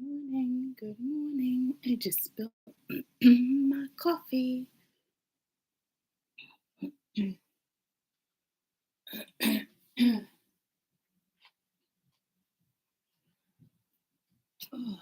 morning, good morning. I just spilled my coffee. Oh.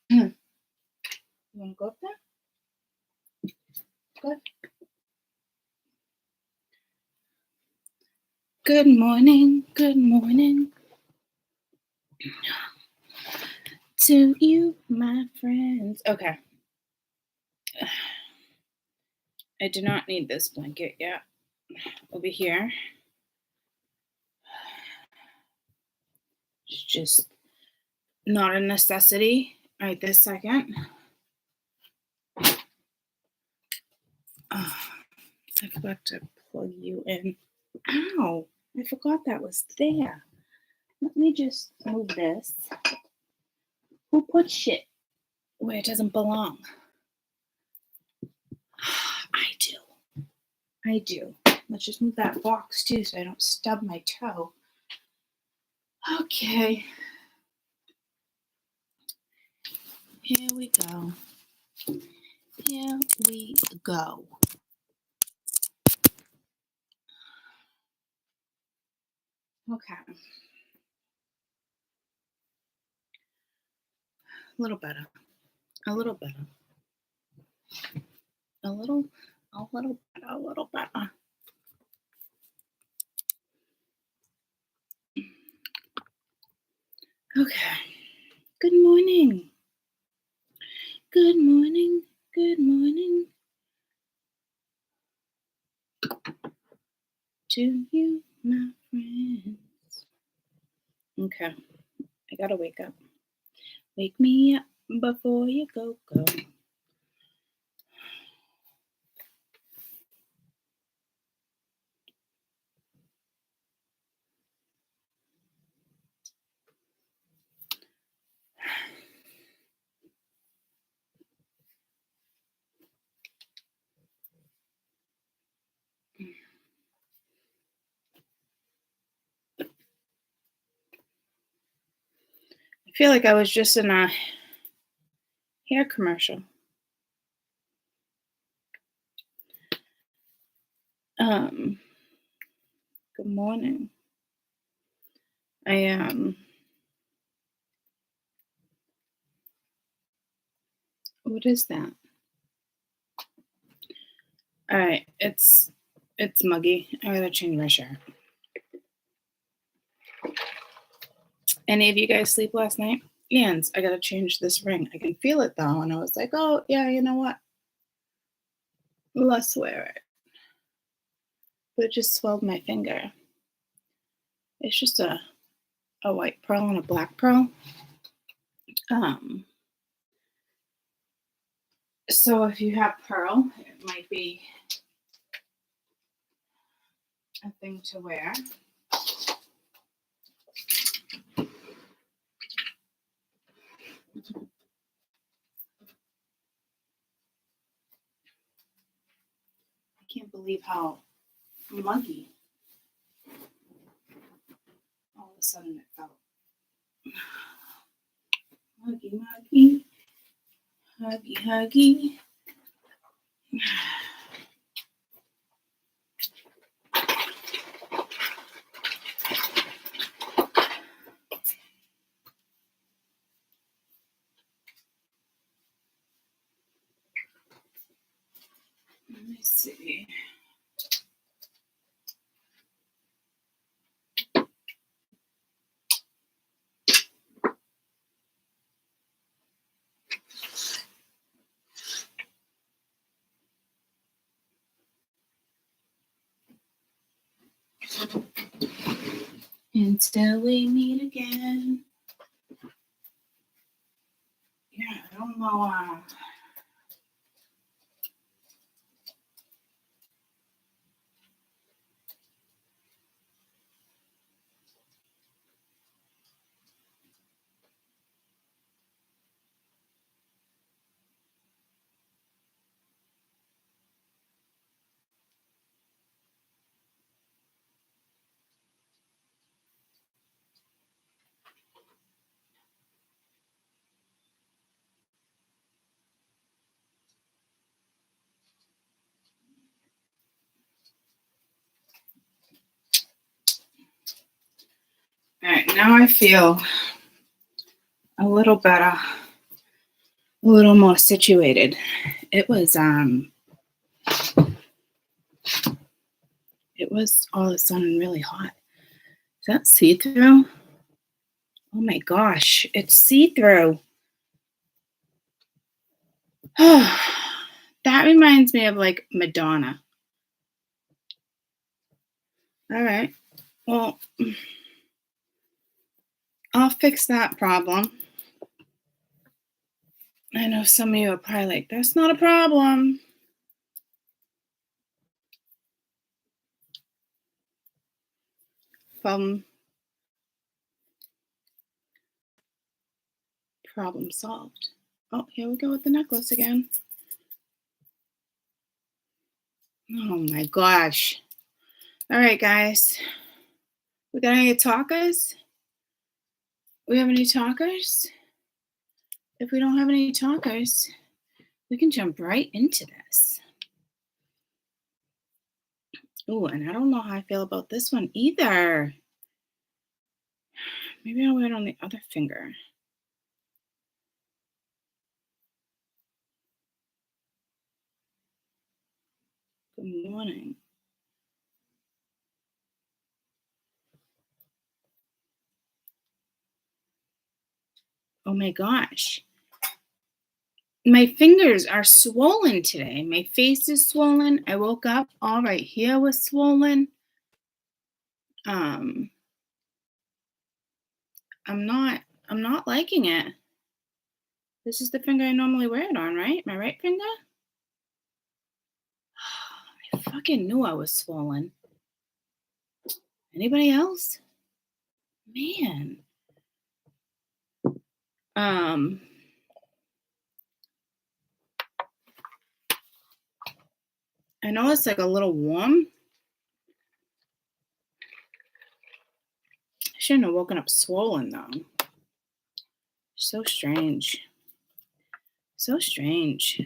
You want to go up there? Good. Good morning, to you, my friends. Okay. I do not need this blanket yet. Over here. It's just not a necessity right this second. Oh, I forgot to plug you in. Ow, I forgot that was there. Let me just move this. Who put shit where it doesn't belong? I do. Let's just move that box too so I don't stub my toe. Okay. Here we go. Here we go. Okay. A little better. A little better. A little better. Okay. Good morning. Good morning. Good morning. To you, my friends. Okay. I gotta wake up. Wake me up before you go. I feel like I was just in a hair commercial. Good morning. I am. What is that? All right, it's muggy. I gotta change my shirt. Any of you guys sleep last night? Ian's, I gotta change this ring. I can feel it though, and I was like, oh yeah, you know what? Let's wear it. But it just swelled my finger. It's just a white pearl and a black pearl. So if you have pearl, it might be a thing to wear. I can't believe how muggy all of a sudden it felt. Huggy, muggy, huggy, huggy. Let me see. Until we meet again. Yeah, I don't know. All right, now I feel a little better, a little more situated. It was all of a sudden really hot. Is that see-through? Oh my gosh, it's see-through. Oh, that reminds me of like Madonna. All right, well, I'll fix that problem. I know some of you are probably like, that's not a problem. Problem solved. Oh, here we go with the necklace again. Oh my gosh. All right, guys. We got any talkers? We have any talkers? If we don't have any talkers, we can jump right into this. Oh, and I don't know how I feel about this one either. Maybe I'll wear it on the other finger. Good morning. Oh my gosh. My fingers are swollen today. My face is swollen. I woke up, all right here was swollen. I'm not liking it. This is the finger I normally wear it on, right? My right finger? I fucking knew I was swollen. Anybody else? Man. I know it's like a little warm. I shouldn't have woken up swollen though. So strange. So strange.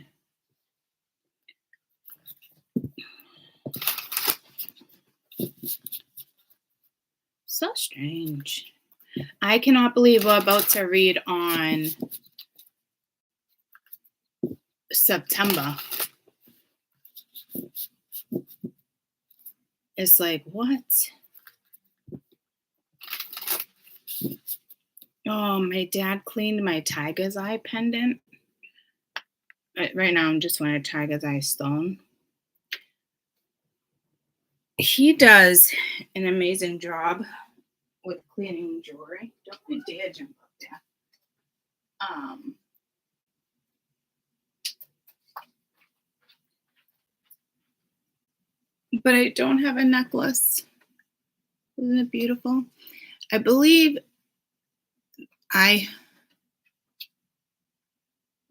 So strange. I cannot believe we're about to read on September. It's like, what? Oh, my dad cleaned my tiger's eye pendant. Right now, I'm just wearing a tiger's eye stone. He does an amazing job with cleaning jewelry. Don't you dare jump up there. but I don't have a necklace. Isn't it beautiful? I believe I'm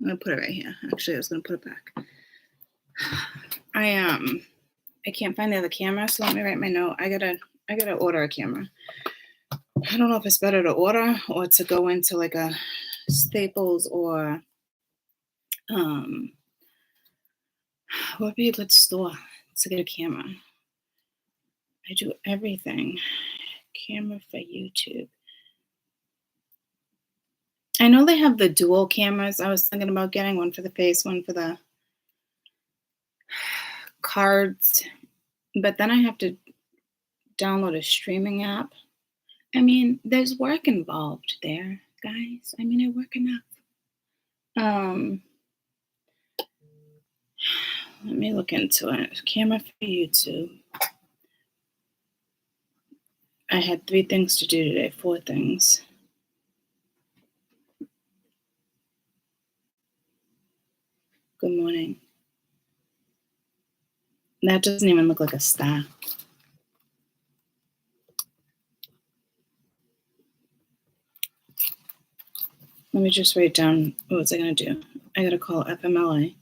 gonna put it right here. Actually, I was gonna put it back. I can't find the other camera, so let me write my note. I gotta order a camera. I don't know if it's better to order or to go into like a Staples or what would be a good store to get a camera. I do everything. Camera for YouTube. I know they have the dual cameras. I was thinking about getting one for the face, one for the cards, but then I have to download a streaming app. I mean, there's work involved there, guys. I mean, I work enough. Let me look into it. Camera for YouTube. I had 3 things to do today, 4 things. Good morning. That doesn't even look like a star. Let me just write down, what was I going to do? I got to call FMLA.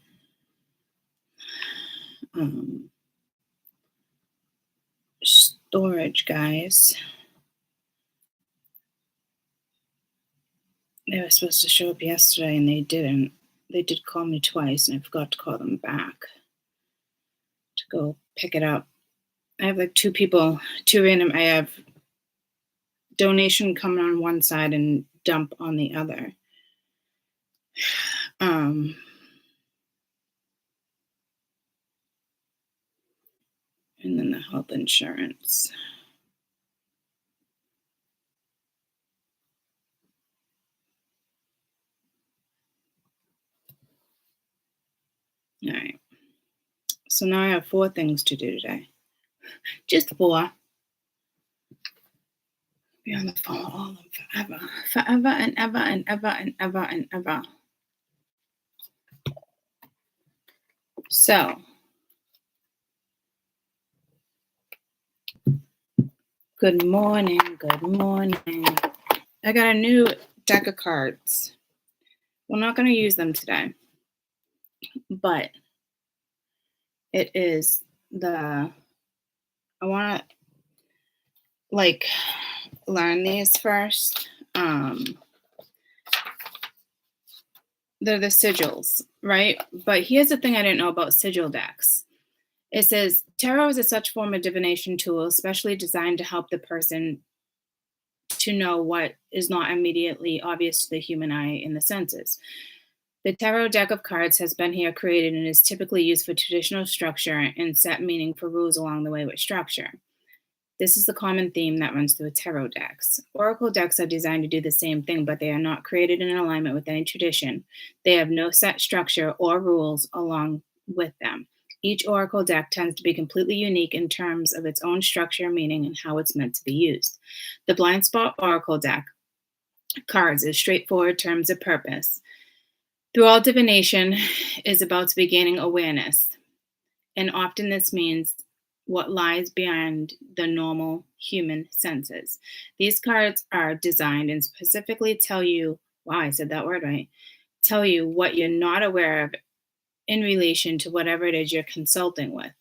Storage, guys. They were supposed to show up yesterday and they didn't. They did call me twice and I forgot to call them back to go pick it up. I have like 2 people, 2 random. I have donation coming on one side and dump on the other. And then the health insurance. All right. So now I have 4 things to do today. Just 4. Be on the phone with all of them forever. Forever and ever and ever and ever and ever. So, good morning, good morning. I got a new deck of cards. We're not going to use them today, but it is I want to like learn these first. They're the sigils, right? But here's the thing I didn't know about sigil decks. It says, tarot is a such form of divination tool, especially designed to help the person to know what is not immediately obvious to the human eye in the senses. The tarot deck of cards has been here created and is typically used for traditional structure and set meaning for rules along the way with structure. This is the common theme that runs through tarot decks. Oracle decks are designed to do the same thing, but they are not created in alignment with any tradition. They have no set structure or rules along with them. Each oracle deck tends to be completely unique in terms of its own structure, meaning, and how it's meant to be used. The Blind Spot Oracle deck cards is straightforward terms of purpose. Through all divination is about to be gaining awareness, and often this means what lies beyond the normal human senses. These cards are designed and specifically tell you, wow, I said that word right, tell you what you're not aware of in relation to whatever it is you're consulting with.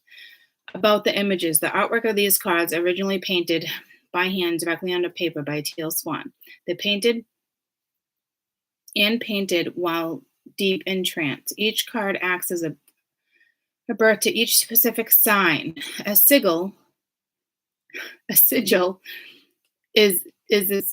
About the images, the artwork of these cards originally painted by hand directly onto paper by Teal Swan. They painted while deep in trance. Each card acts as a birth to each specific sign. A sigil is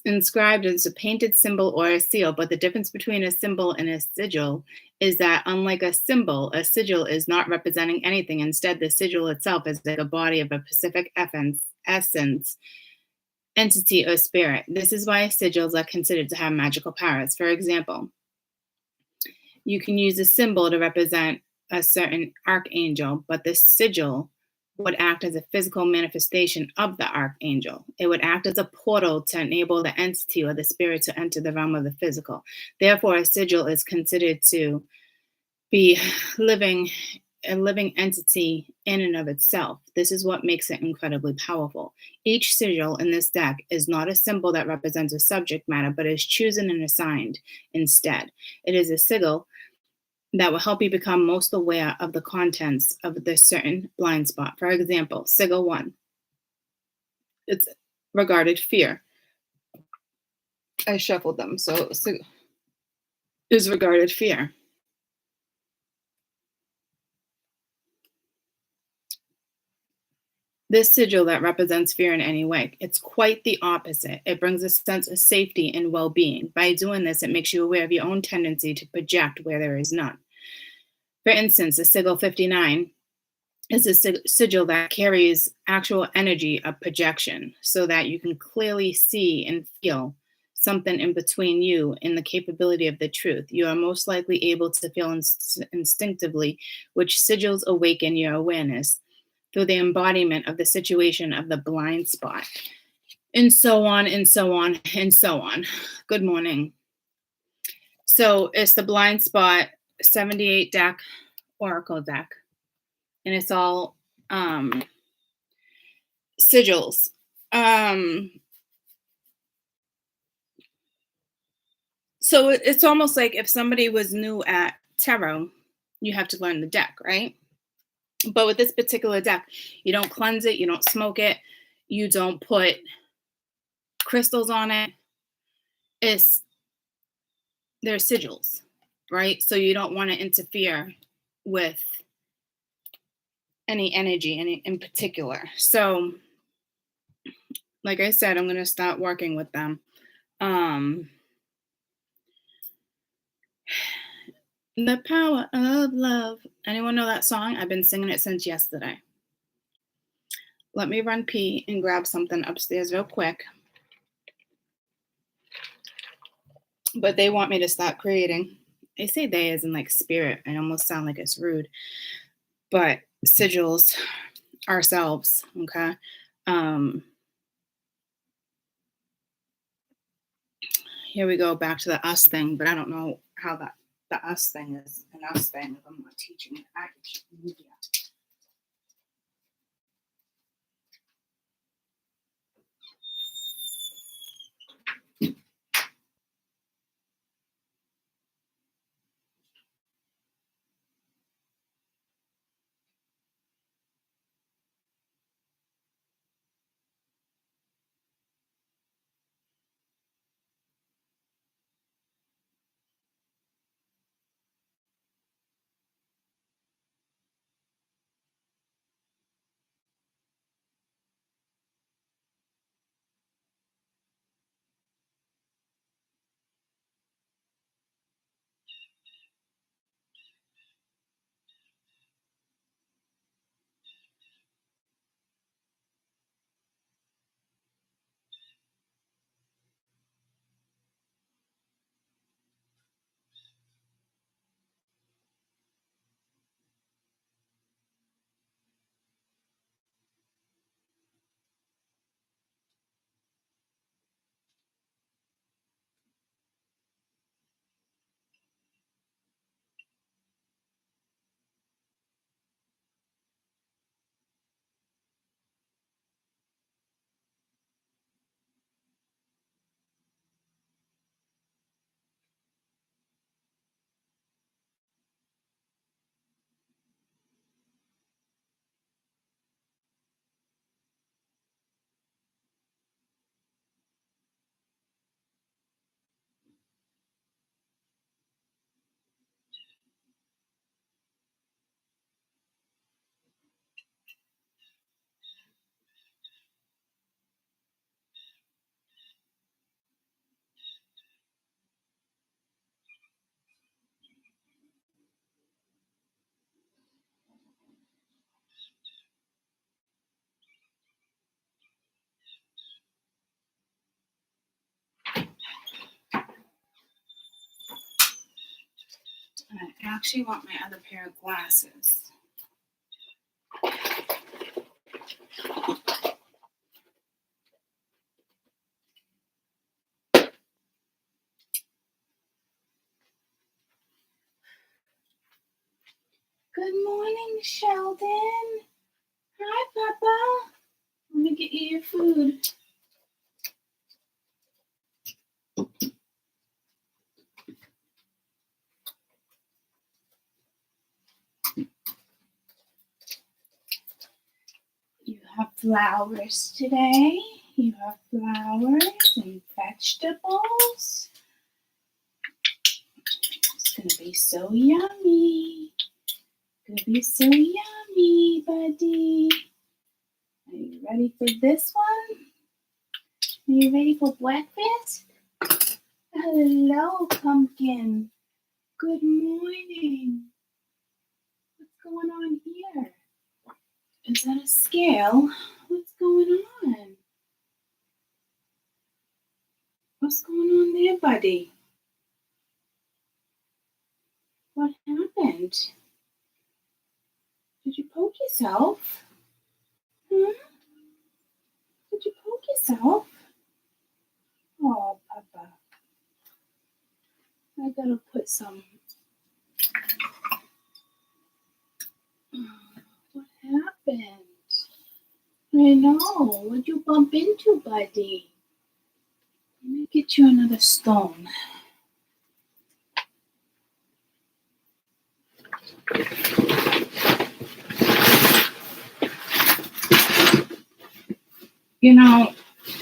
inscribed as a painted symbol or a seal, but the difference between a symbol and a sigil is that unlike a symbol, a sigil is not representing anything. Instead, the sigil itself is like a body of a specific essence, entity, or spirit. This is why sigils are considered to have magical powers. For example, you can use a symbol to represent a certain archangel, but the sigil would act as a physical manifestation of the archangel. It would act as a portal to enable the entity or the spirit to enter the realm of the physical. Therefore, a sigil is considered to be living a living entity in and of itself. This is what makes it incredibly powerful. Each sigil in this deck is not a symbol that represents a subject matter, but is chosen and assigned instead. It is a sigil that will help you become most aware of the contents of this certain blind spot. For example, sigil 1, it's regarded fear. I shuffled them, so sigil is regarded fear. This sigil that represents fear in any way, it's quite the opposite. It brings a sense of safety and well-being. By doing this, it makes you aware of your own tendency to project where there is none. For instance, the sigil 59 is a sigil that carries actual energy of projection so that you can clearly see and feel something in between you and the capability of the truth. You are most likely able to feel instinctively which sigils awaken your awareness through the embodiment of the situation of the blind spot, and so on, and so on, and so on. Good morning. So it's the blind spot 78 deck, Oracle deck, and it's all sigils. So it's almost like if somebody was new at tarot, you have to learn the deck, right? But with this particular deck, you don't cleanse it, you don't smoke it, you don't put crystals on it. They're sigils, right? So you don't want to interfere with any energy in particular. So, like I said, I'm going to start working with them. The power of love. Anyone know that song? I've been singing it since yesterday. Let me run pee and grab something upstairs real quick. But they want me to start creating. They say they as in like spirit. I almost sound like it's rude. But sigils ourselves, okay? Here we go back to the us thing, but I don't know how the us thing is an us thing if I'm not teaching it. I should move yet. I actually want my other pair of glasses. Good morning, Sheldon. Hi, Papa. Let me get you your food. You have flowers today. You have flowers and vegetables. It's gonna be so yummy. Gonna be so yummy, buddy. Are you ready for this one? Are you ready for breakfast? Hello, pumpkin. Good morning. What's going on here? Is that a scale? What's going on? What's going on there, buddy? What happened? Did you poke yourself? Huh? Did you poke yourself? Oh, Papa. I gotta put some. What happened? I know. What'd you bump into, buddy? Let me get you another stone. You know,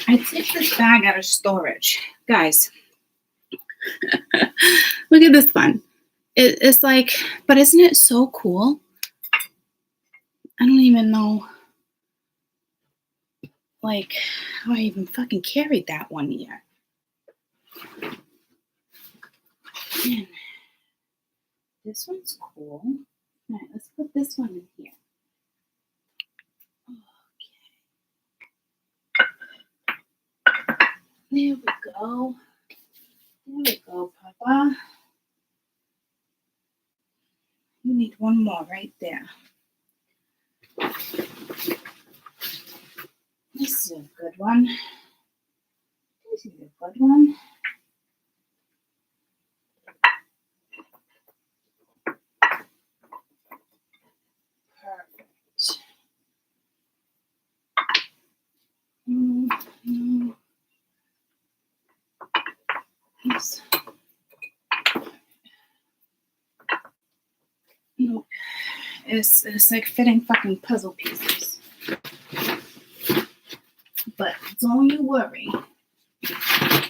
I took this bag out of storage. Guys, look at this one. It's like, but isn't it so cool? I don't even know, like, how I even fucking carried that one yet. Man, this one's cool. All right, let's put this one in here. Okay. There we go. There we go, Papa. You need one more right there. This is a good one. This is a good one. Perfect. No. Yes. Nope. It's like fitting fucking puzzle pieces. But don't you worry. I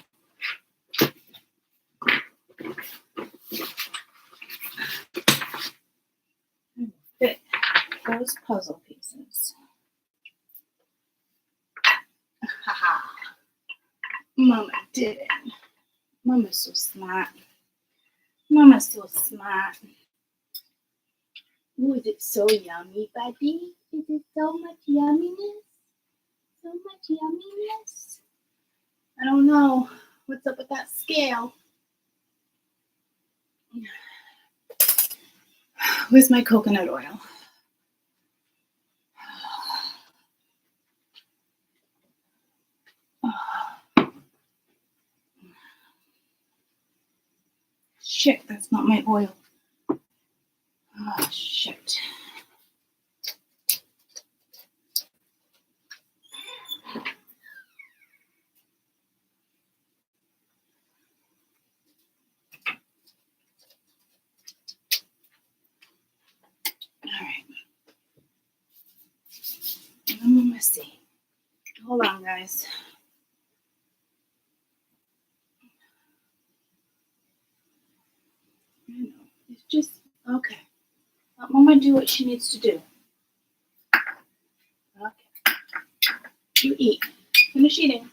will fit those puzzle pieces. Haha. Mama did it. Mama's so smart. Mama's so smart. Ooh, is it so yummy, buddy? Is it so much yumminess? So much yumminess? I don't know. What's up with that scale? Where's my coconut oil? Oh. Shit, that's not my oil. Oh, shit. All right. I'm gonna see. Hold on, guys. I know. It's just okay. Let Mama do what she needs to do. Okay. You eat. Finish eating.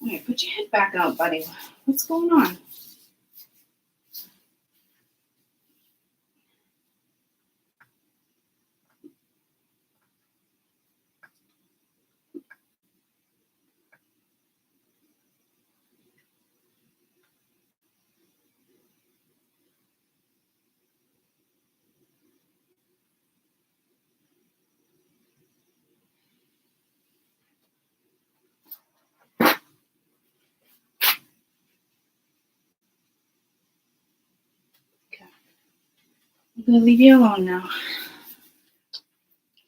All right, put your head back out, buddy. What's going on? I'm gonna leave you alone now.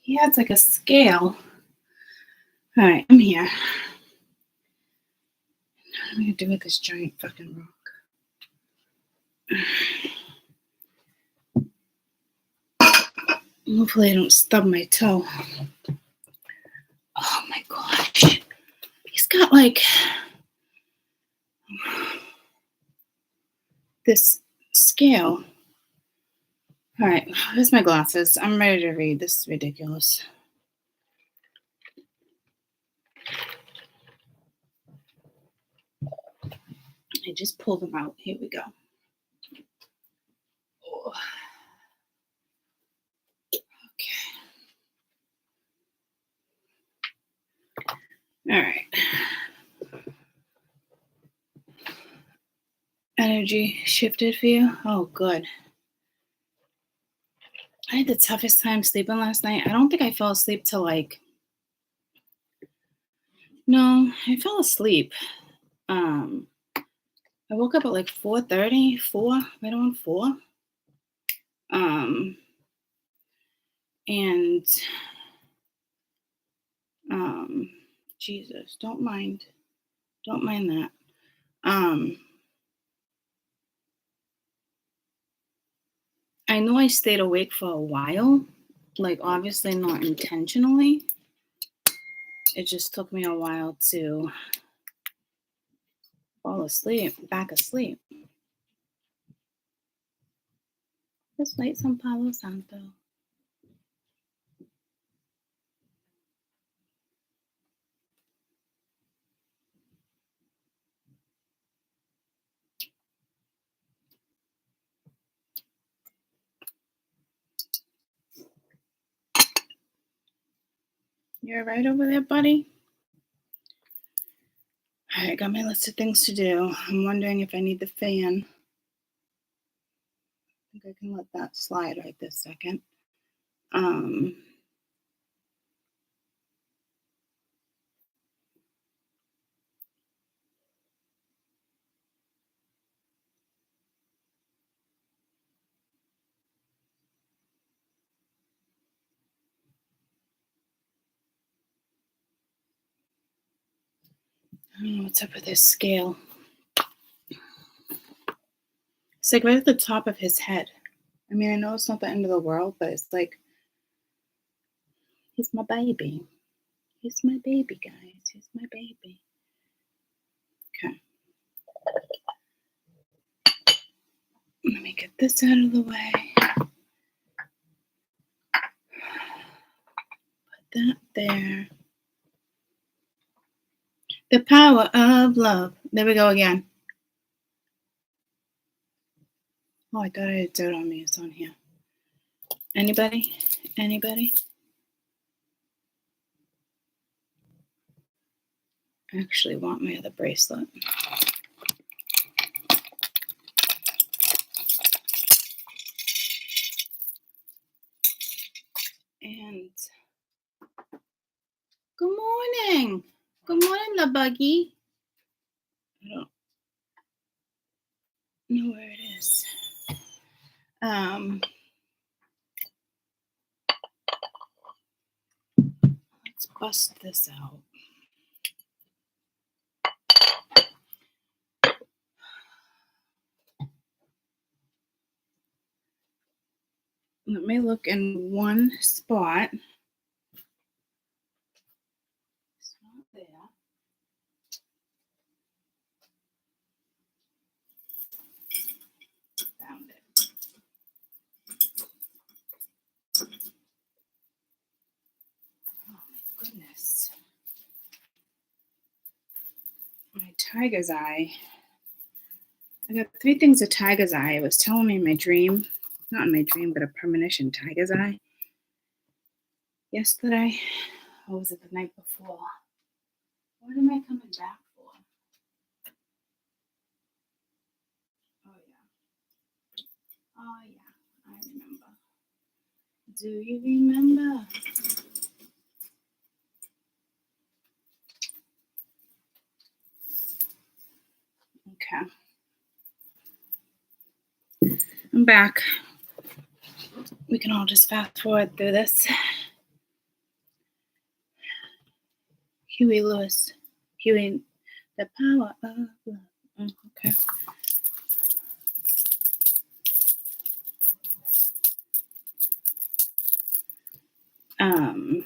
Yeah, it's like a scale. All right, I'm here. What am I gonna do with this giant fucking rock? Hopefully I don't stub my toe. Oh my gosh. He's got like this scale. All right, here's my glasses. I'm ready to read. This is ridiculous. I just pulled them out. Here we go. Oh. Okay. All right. Energy shifted for you? Oh, good. I had the toughest time sleeping last night. I don't think I fell asleep till no, I fell asleep. I woke up at like 4:30, 4, right around 4. And Jesus, don't mind that. I know I stayed awake for a while, like obviously not intentionally. It just took me a while to fall back asleep. Just light some Palo Santo. You're right over there, buddy? All right, got my list of things to do. I'm wondering if I need the fan. I think I can let that slide right this second. I don't know what's up with his scale. It's like right at the top of his head. I mean, I know it's not the end of the world, but it's like, he's my baby. He's my baby, guys. He's my baby. Okay. Let me get this out of the way. Put that there. The power of love. There we go again. Oh, I thought I had dirt on me. It's on here. Anybody? Anybody? I actually want my other bracelet. And good morning. Good morning, La Buggy. I don't know where it is. Let's bust this out. Let me look in one spot. It's not there. Found it. Oh my goodness. My tiger's eye. I got 3 things of tiger's eye. It was telling me in my dream, not in my dream, but a premonition tiger's eye. Yesterday, or was it the night before? What am I coming back for? Oh yeah, I remember. Do you remember? Okay. I'm back. We can all just fast forward through this. Huey Lewis. Huey, the power of love. Okay. I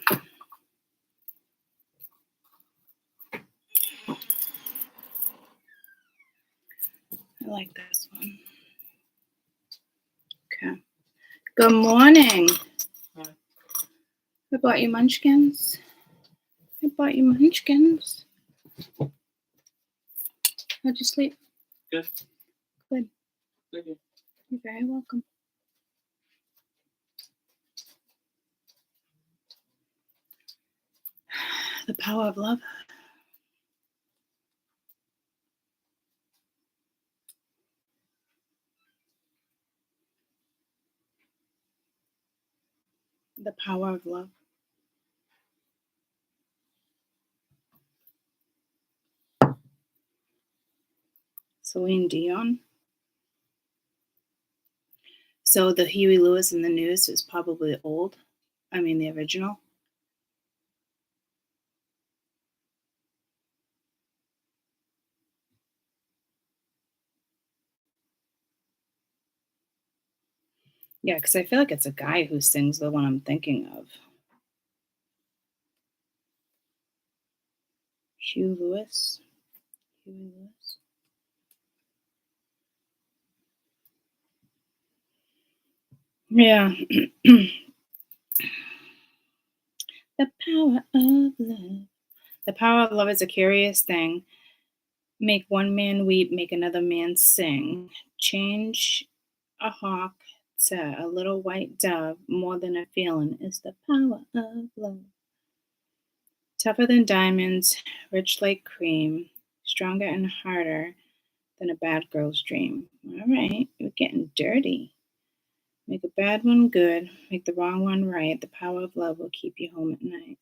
like this one. Okay. Good morning. Hi. I bought you munchkins. How'd you sleep? Good. Good. Thank you. You're very welcome. The power of love. The power of love. Celine Dion. So the Huey Lewis in the news is probably old. I mean, the original. Yeah, because I feel like it's a guy who sings the one I'm thinking of. Huey Lewis. Yeah. The power of love. The power of love is a curious thing. Make one man weep, make another man sing. Change a hawk to a little white dove. More than a feeling is the power of love. Tougher than diamonds, rich like cream, stronger and harder than a bad girl's dream. All right, you're getting dirty. Make a bad one good, make the wrong one right. The power of love will keep you home at night.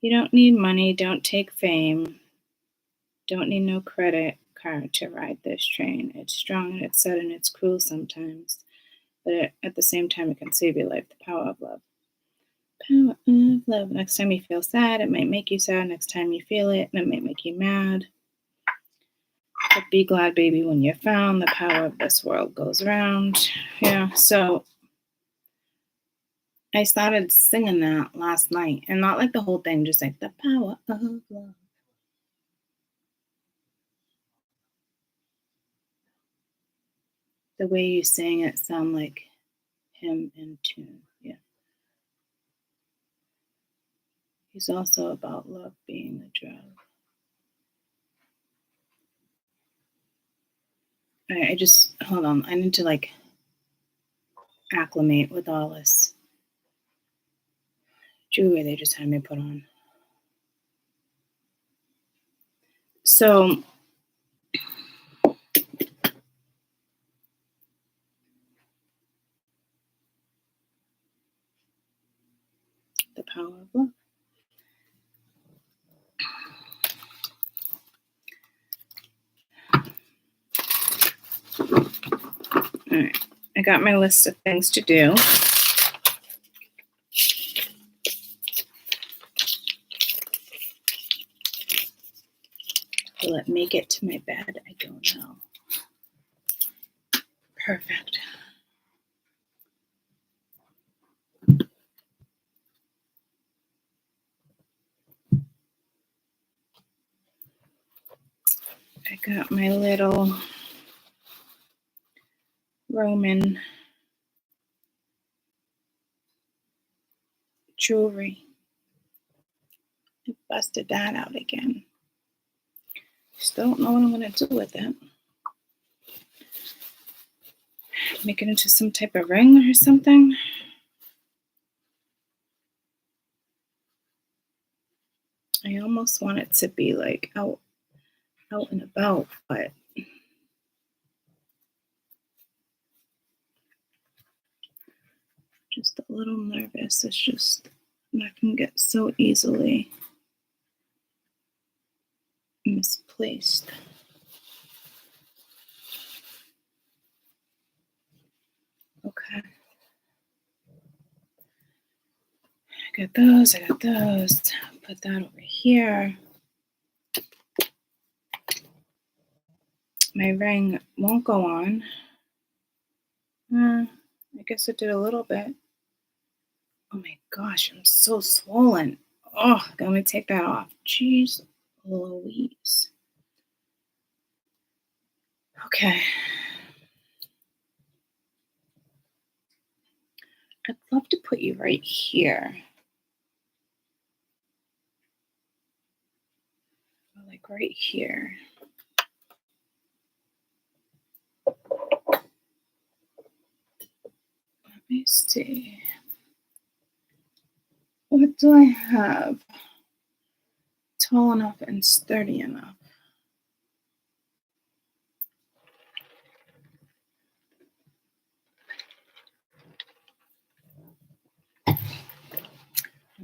You don't need money, don't take fame, don't need no credit card to ride this train. It's strong and it's sudden, it's cruel sometimes, but at the same time, it can save your life. The power of love. Power of love. Next time you feel sad, it might make you sad. Next time you feel it, it might make you mad. But be glad, baby, when you're found. The power of this world goes around. Yeah, so I started singing that last night, and not like the whole thing, just like the power of love. The way you sing it sound like him in tune. Yeah. He's also about love being a drug. I just hold on. I need to like acclimate with all this jewelry they just had me put on. So the power of love. All right. I got my list of things to do. Will it make it to my bed? I don't know. Perfect. I got my little Roman jewelry. I busted that out again. Still don't know what I'm going to do with it. Make it into some type of ring or something. I almost want it to be like out and about, but just a little nervous. It's just that can get so easily misplaced. Okay. I got those. Put that over here. My ring won't go on. I guess it did a little bit. Oh my gosh, I'm so swollen. Oh, let me take that off. Jeez Louise. Okay. I'd love to put you right here. Like right here. Let me see. What do I have? Tall enough and sturdy enough. Let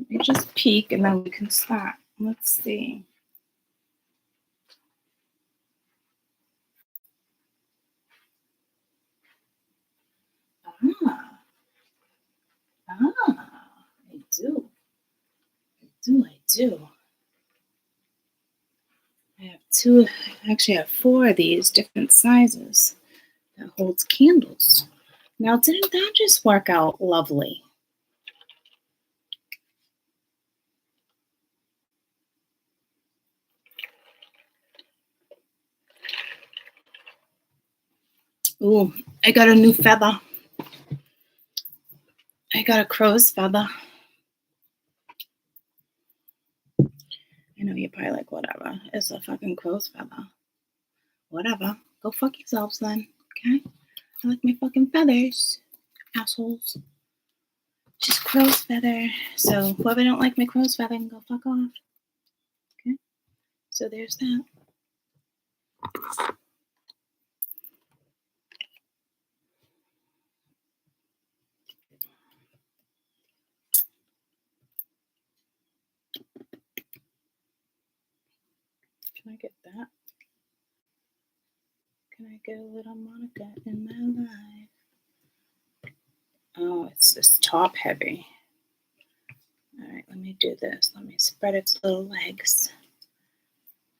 me just peek and then we can start. Let's see. I do. I have two, actually I have 4 of these different sizes that holds candles. Now, didn't that just work out lovely? Ooh, I got a new feather. I got a crow's feather. I know you're probably like, whatever. It's a fucking crow's feather. Whatever. Go fuck yourselves then, okay? I like my fucking feathers, assholes. Just crow's feather. So whoever don't like my crow's feather can go fuck off. Okay? So there's that. Can I get that? Can I get a little Monica in my life? Oh, it's this top heavy. All right, let me do this. Let me spread its little legs.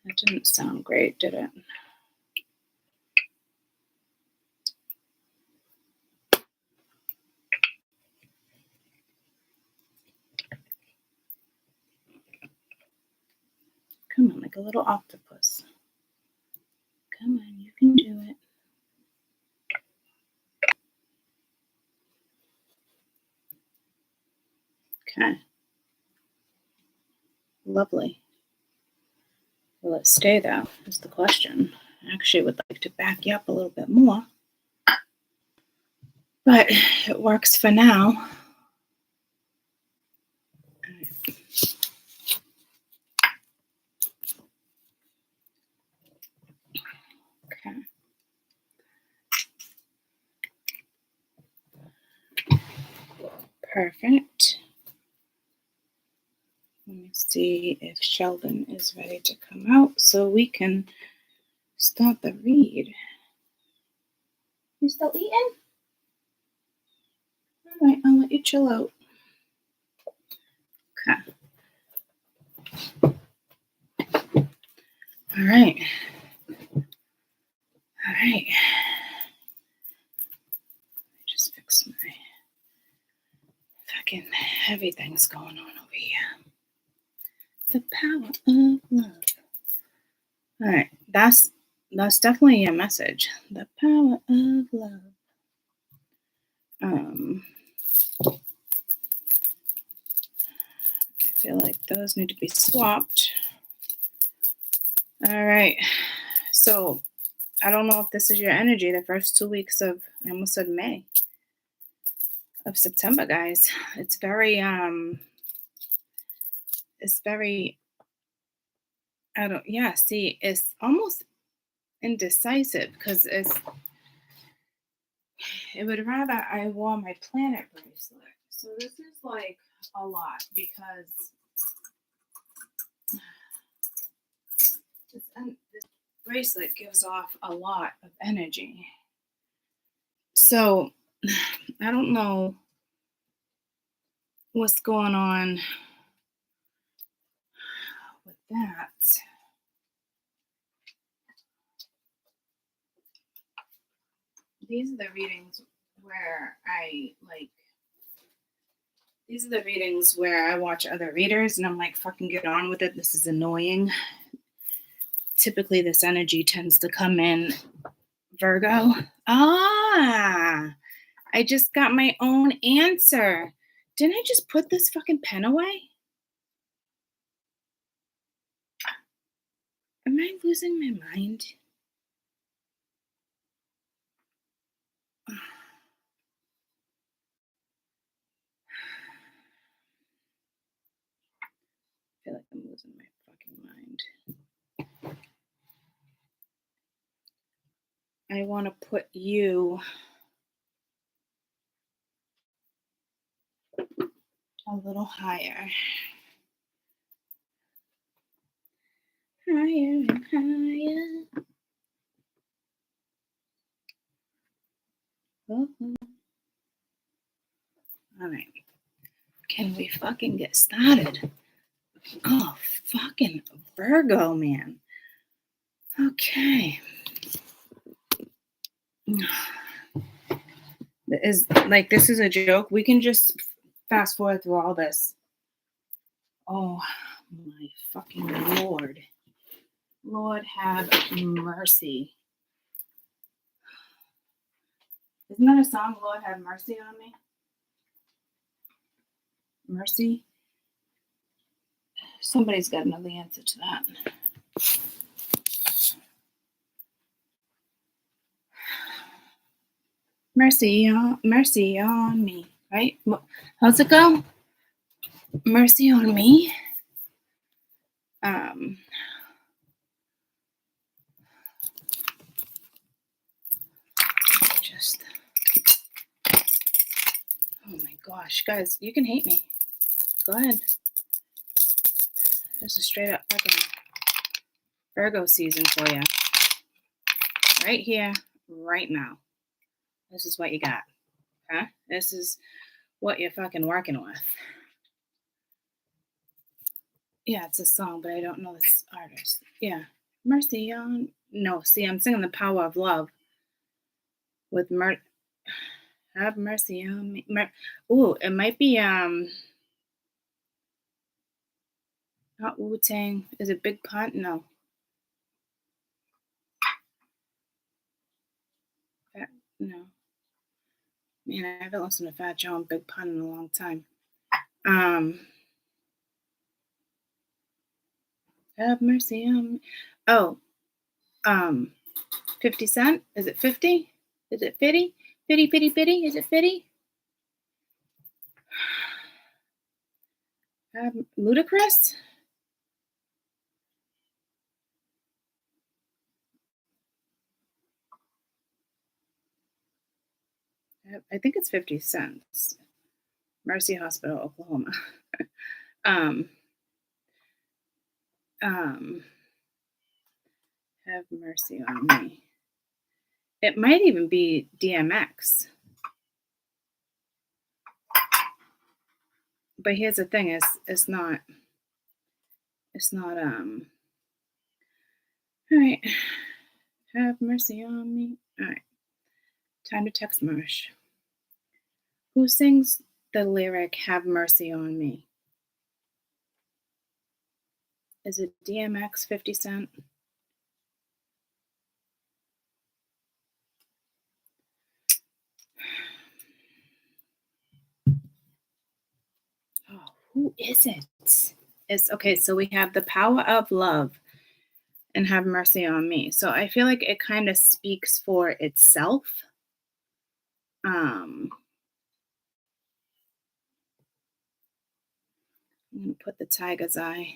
That didn't sound great, did it? Come on, like a little octopus. Come on, you can do it. Okay. Lovely. Will it stay though, is the question. I actually would like to back you up a little bit more. But it works for now. Okay. Perfect. Let me see if Sheldon is ready to come out so we can start the read. You still eating? All right, I'll let you chill out. Okay. All right. Just fix my fucking heavy things going on over here. The power of love. All right, that's definitely your message. The power of love. I feel like those need to be swapped. All right, so I don't know if this is your energy the first 2 weeks of, I almost said May, of September, guys. It's very, see, it's almost indecisive because it would rather I wore my planet bracelet. So this is like a lot because this bracelet gives off a lot of energy. So I don't know what's going on with that. These are the readings where these are the readings where I watch other readers and I'm like, fucking get on with it. This is annoying. Typically, this energy tends to come in Virgo. Ah, I just got my own answer. Didn't I just put this fucking pen away? Am I losing my mind? I feel like I'm losing my fucking mind. I want to put you a little higher. Higher and higher. Oh. All right. Can we fucking get started? Oh, fucking Virgo, man. Okay. This is a joke. We can just fast forward through all this. Oh, my fucking Lord. Lord have mercy. Isn't that a song, Lord have mercy on me? Mercy? Somebody's got to know the answer to that. Mercy on me, right? How's it go? Mercy on me. Oh my gosh, guys, you can hate me. Go ahead. This is straight up fucking Virgo season for you. Right here, right now. This is what you got. Huh? This is what you're fucking working with. Yeah, it's a song, but I don't know this artist. Yeah. Mercy on... No, see, I'm singing The Power of Love with Have mercy on me. Ooh, it might be not Wu-Tang. Is it Big Pun? No. No. Man, I haven't listened to Fat Joe and Big Pun in a long time. Have mercy on me. Oh, 50 Cent? Is it 50? Is it 50? 50, 50, 50? Is it 50? Ludacris? I think it's 50 cents. Mercy Hospital, Oklahoma. Have mercy on me. It might even be DMX. But here's the thing, it's not all right. Have mercy on me. All right. Time to text Marsh. Who sings the lyric Have Mercy on Me? Is it DMX, 50 Cent? Oh, who is it? It's okay, so we have The Power of Love and Have Mercy on Me. So I feel like it kind of speaks for itself. I'm going to put the tiger's eye.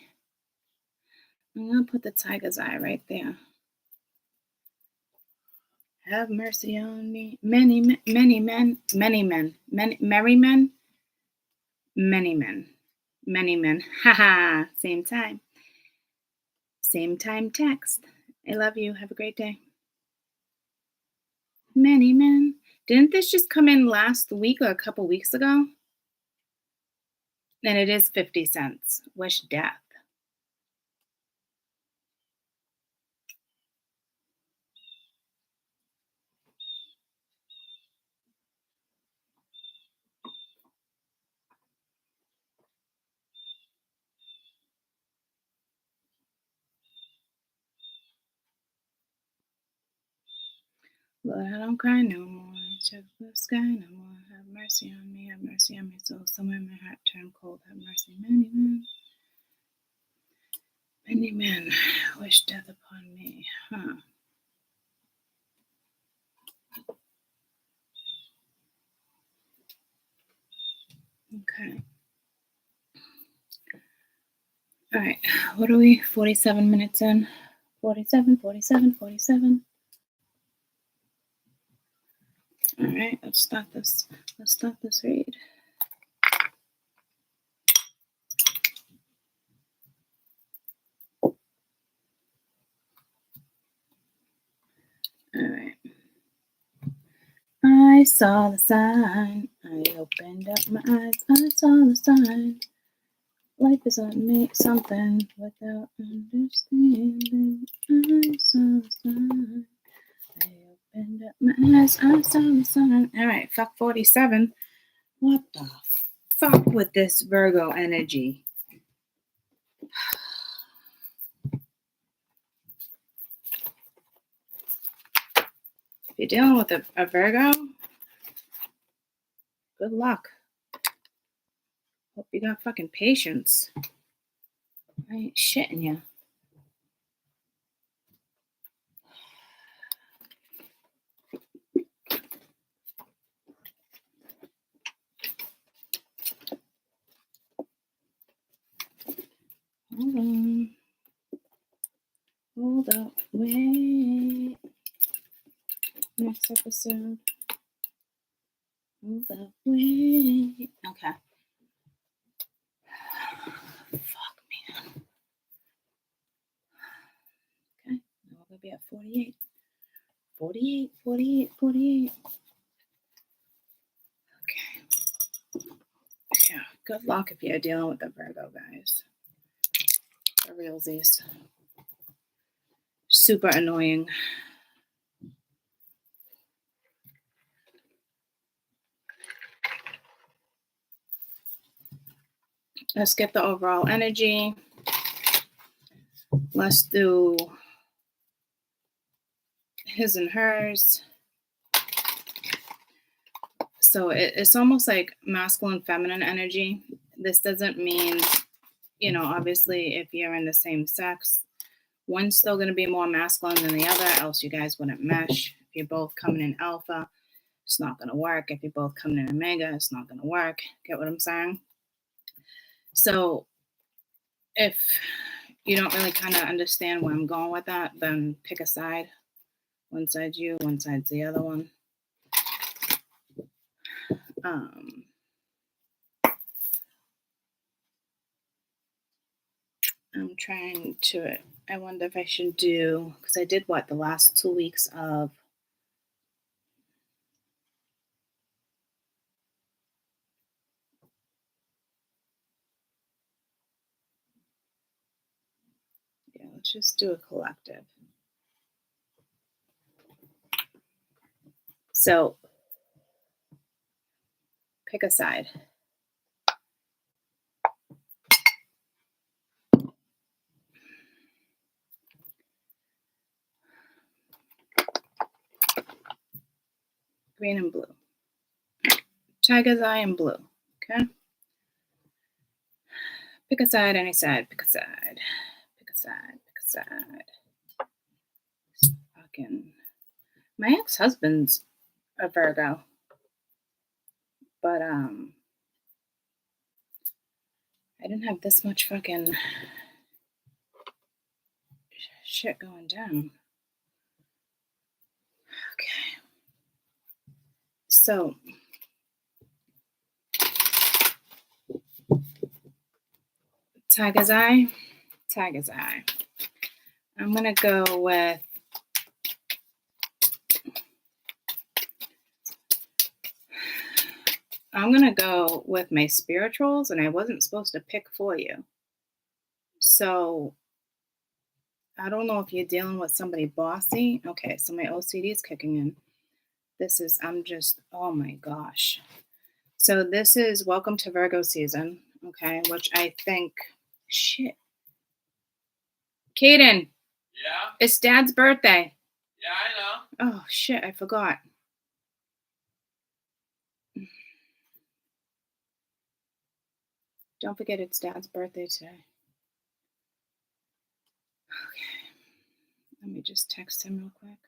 I'm going to put the tiger's eye right there. Have mercy on me. Many men, merry men, many men. Haha, same time text. I love you. Have a great day. Many men, Didn't this just come in last week or a couple weeks ago? And it is 50 cents. Wish death. Lord, I don't cry no more. Check the sky no more. Have mercy on me. Have mercy on me. So somewhere my heart turned cold. Have mercy, many men. Many men wish death upon me. Huh. Okay. All right. What are we? 47 minutes in. 47, 47, 47. All right. Let's start this. Let's start this read. All right. I saw the sign. I opened up my eyes. I saw the sign. Life is on me something without understanding. I saw the sign. I opened up my eyes. I saw the sign. All right, fuck 47. What the fuck with this Virgo energy? If you're dealing with a Virgo, good luck. Hope you got fucking patience. I ain't shitting you. Hold on. Hold up. Wait. Next episode. Hold up. Wait. Okay. Fuck, man. Okay. Now we're going to be at 48. 48, 48, 48. Okay. Yeah. Good luck if you're dealing with the Virgo, guys. For realsies. Super annoying. Let's get the overall energy. Let's do his and hers. So it's almost like masculine, feminine energy. This doesn't mean, you know, obviously if you're in the same sex, one's still going to be more masculine than the other, else you guys wouldn't mesh. If you're both coming in alpha, it's not going to work. If you're both coming in omega, it's not going to work. Get what I'm saying? So if you don't really kind of understand where I'm going with that, then pick a side. One side's you, one side's the other one. I'm trying to, I wonder if I should do, because I did what, the last 2 weeks of, yeah, let's just do a collective. So pick a side. Green and blue. Tiger's eye and blue. Okay. Pick a side, any side. Pick a side. Pick a side. Pick a side. Fucking. My ex-husband's a Virgo. But I didn't have this much fucking shit going down. Okay. So Tiger's eye. Tiger's eye. I'm gonna go with I'm going to go with my spirituals, and I wasn't supposed to pick for you. So I don't know if you're dealing with somebody bossy. Okay, so my OCD is kicking in. Oh my gosh. So this is welcome to Virgo season, okay, which I think, shit. Caden. Yeah? It's Dad's birthday. Yeah, I know. Oh, shit, I forgot. Don't forget it's Dad's birthday today. Okay. Let me just text him real quick.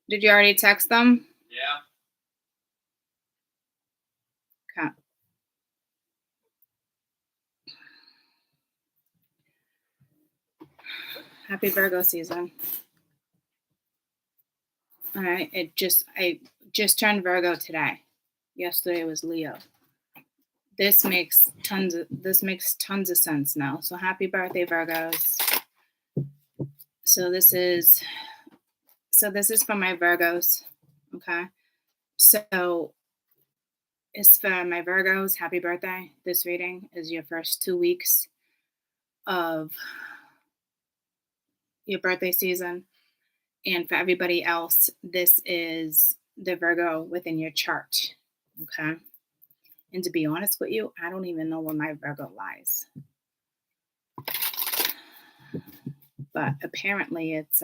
Did you already text them? Yeah. Okay. Happy Virgo season. All right. I just turned Virgo today. Yesterday was Leo. This makes tons of sense now. So happy birthday, Virgos. So this is for my Virgos. Okay. So it's for my Virgos. Happy birthday. This reading is your first 2 weeks of your birthday season. And for everybody else, this is the Virgo within your chart. Okay. And to be honest with you, I don't even know where my Virgo lies. But apparently it's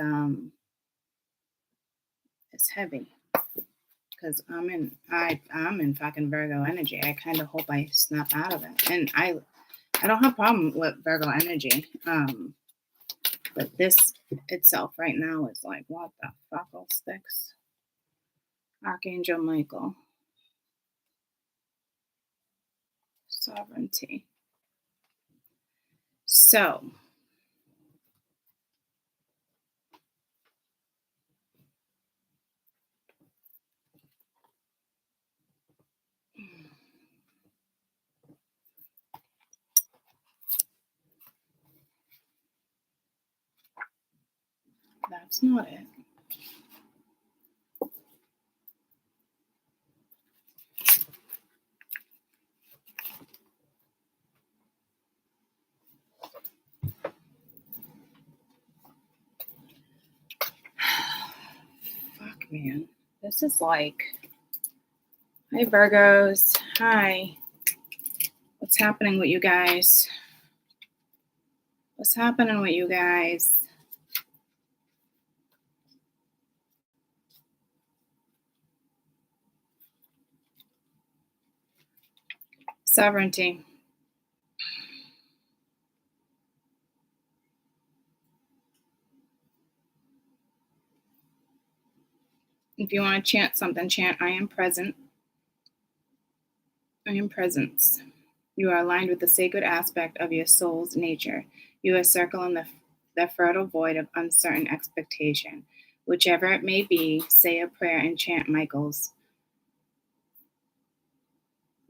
heavy. Because I'm in fucking Virgo energy. I kind of hope I snap out of it. And I don't have a problem with Virgo energy. But this itself right now is like, what the fuck, all sticks? Archangel Michael. Sovereignty. So, that's not it. Fuck, man. This is like, hi, Virgos. Hi. What's happening with you guys? What's happening with you guys? Sovereignty. If you want to chant something, chant, I am present. I am presence. You are aligned with the sacred aspect of your soul's nature. You are circling the fertile void of uncertain expectation. Whichever it may be, say a prayer and chant Michael's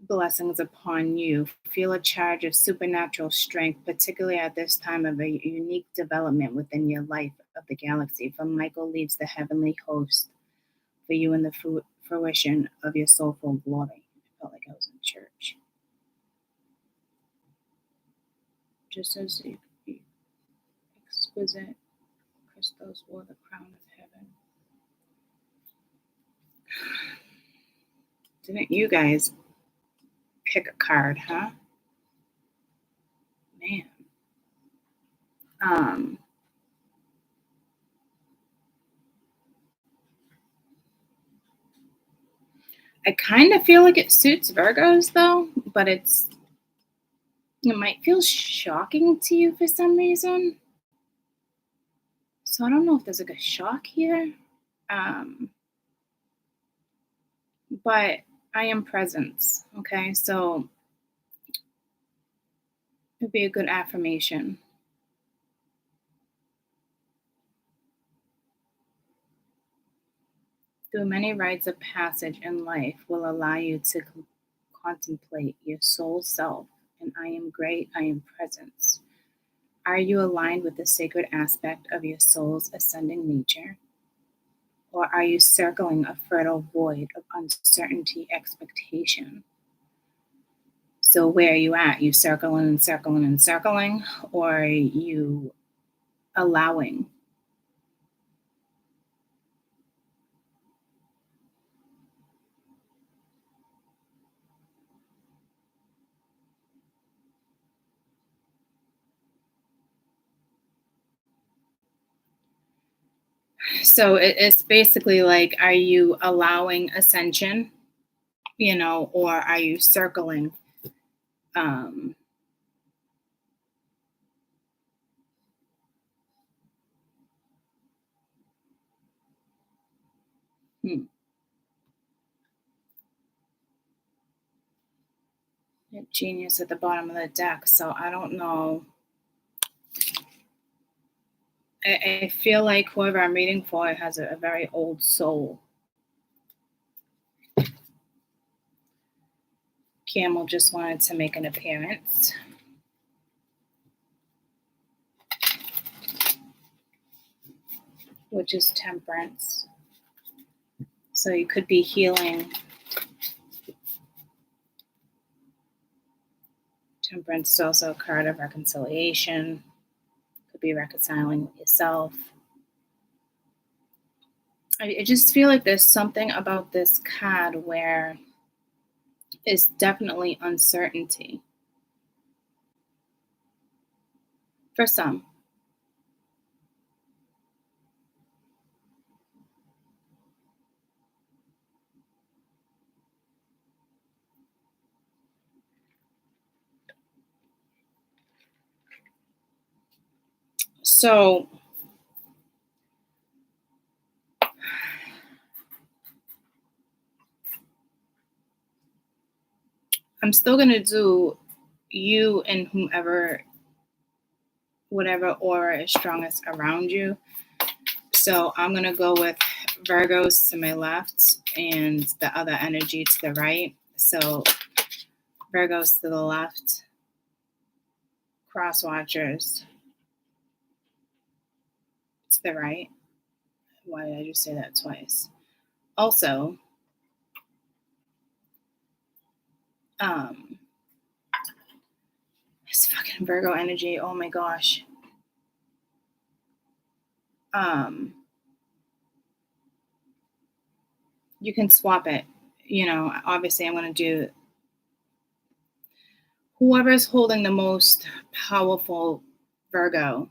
blessings upon you. Feel a charge of supernatural strength, particularly at this time of a unique development within your life of the galaxy. For Michael leads the heavenly host for you in the fruition of your soulful glory. I felt like I was in church. Just as the exquisite crystals wore the crown of heaven. Didn't you guys pick a card, huh? Man. I kind of feel like it suits Virgos though, but it might feel shocking to you for some reason. So I don't know if there's like a shock here. But I am presence, okay? So it'd be a good affirmation. Through many rites of passage in life will allow you to contemplate your soul self, and I am great, I am presence. Are you aligned with the sacred aspect of your soul's ascending nature? Or are you circling a fertile void of uncertainty, expectation? So where are you at? You circling and circling and circling, or are you allowing? So it's basically like, are you allowing ascension, or are you circling? Um, hmm. Genius at the bottom of the deck. So I don't know. I feel like whoever I'm reading for has a very old soul. Camel just wanted to make an appearance. Which is Temperance. So you could be healing. Temperance is also a card of reconciliation. Could be reconciling with yourself. I just feel like there's something about this card where it's definitely uncertainty. For some. So I'm still going to do you and whatever aura is strongest around you. So I'm going to go with Virgos to my left and the other energy to the right. So Virgos to the left, cross watchers to the right. Why did I just say that twice? Also, this fucking Virgo energy, oh my gosh. You can swap it. Obviously I'm going to do whoever's holding the most powerful Virgo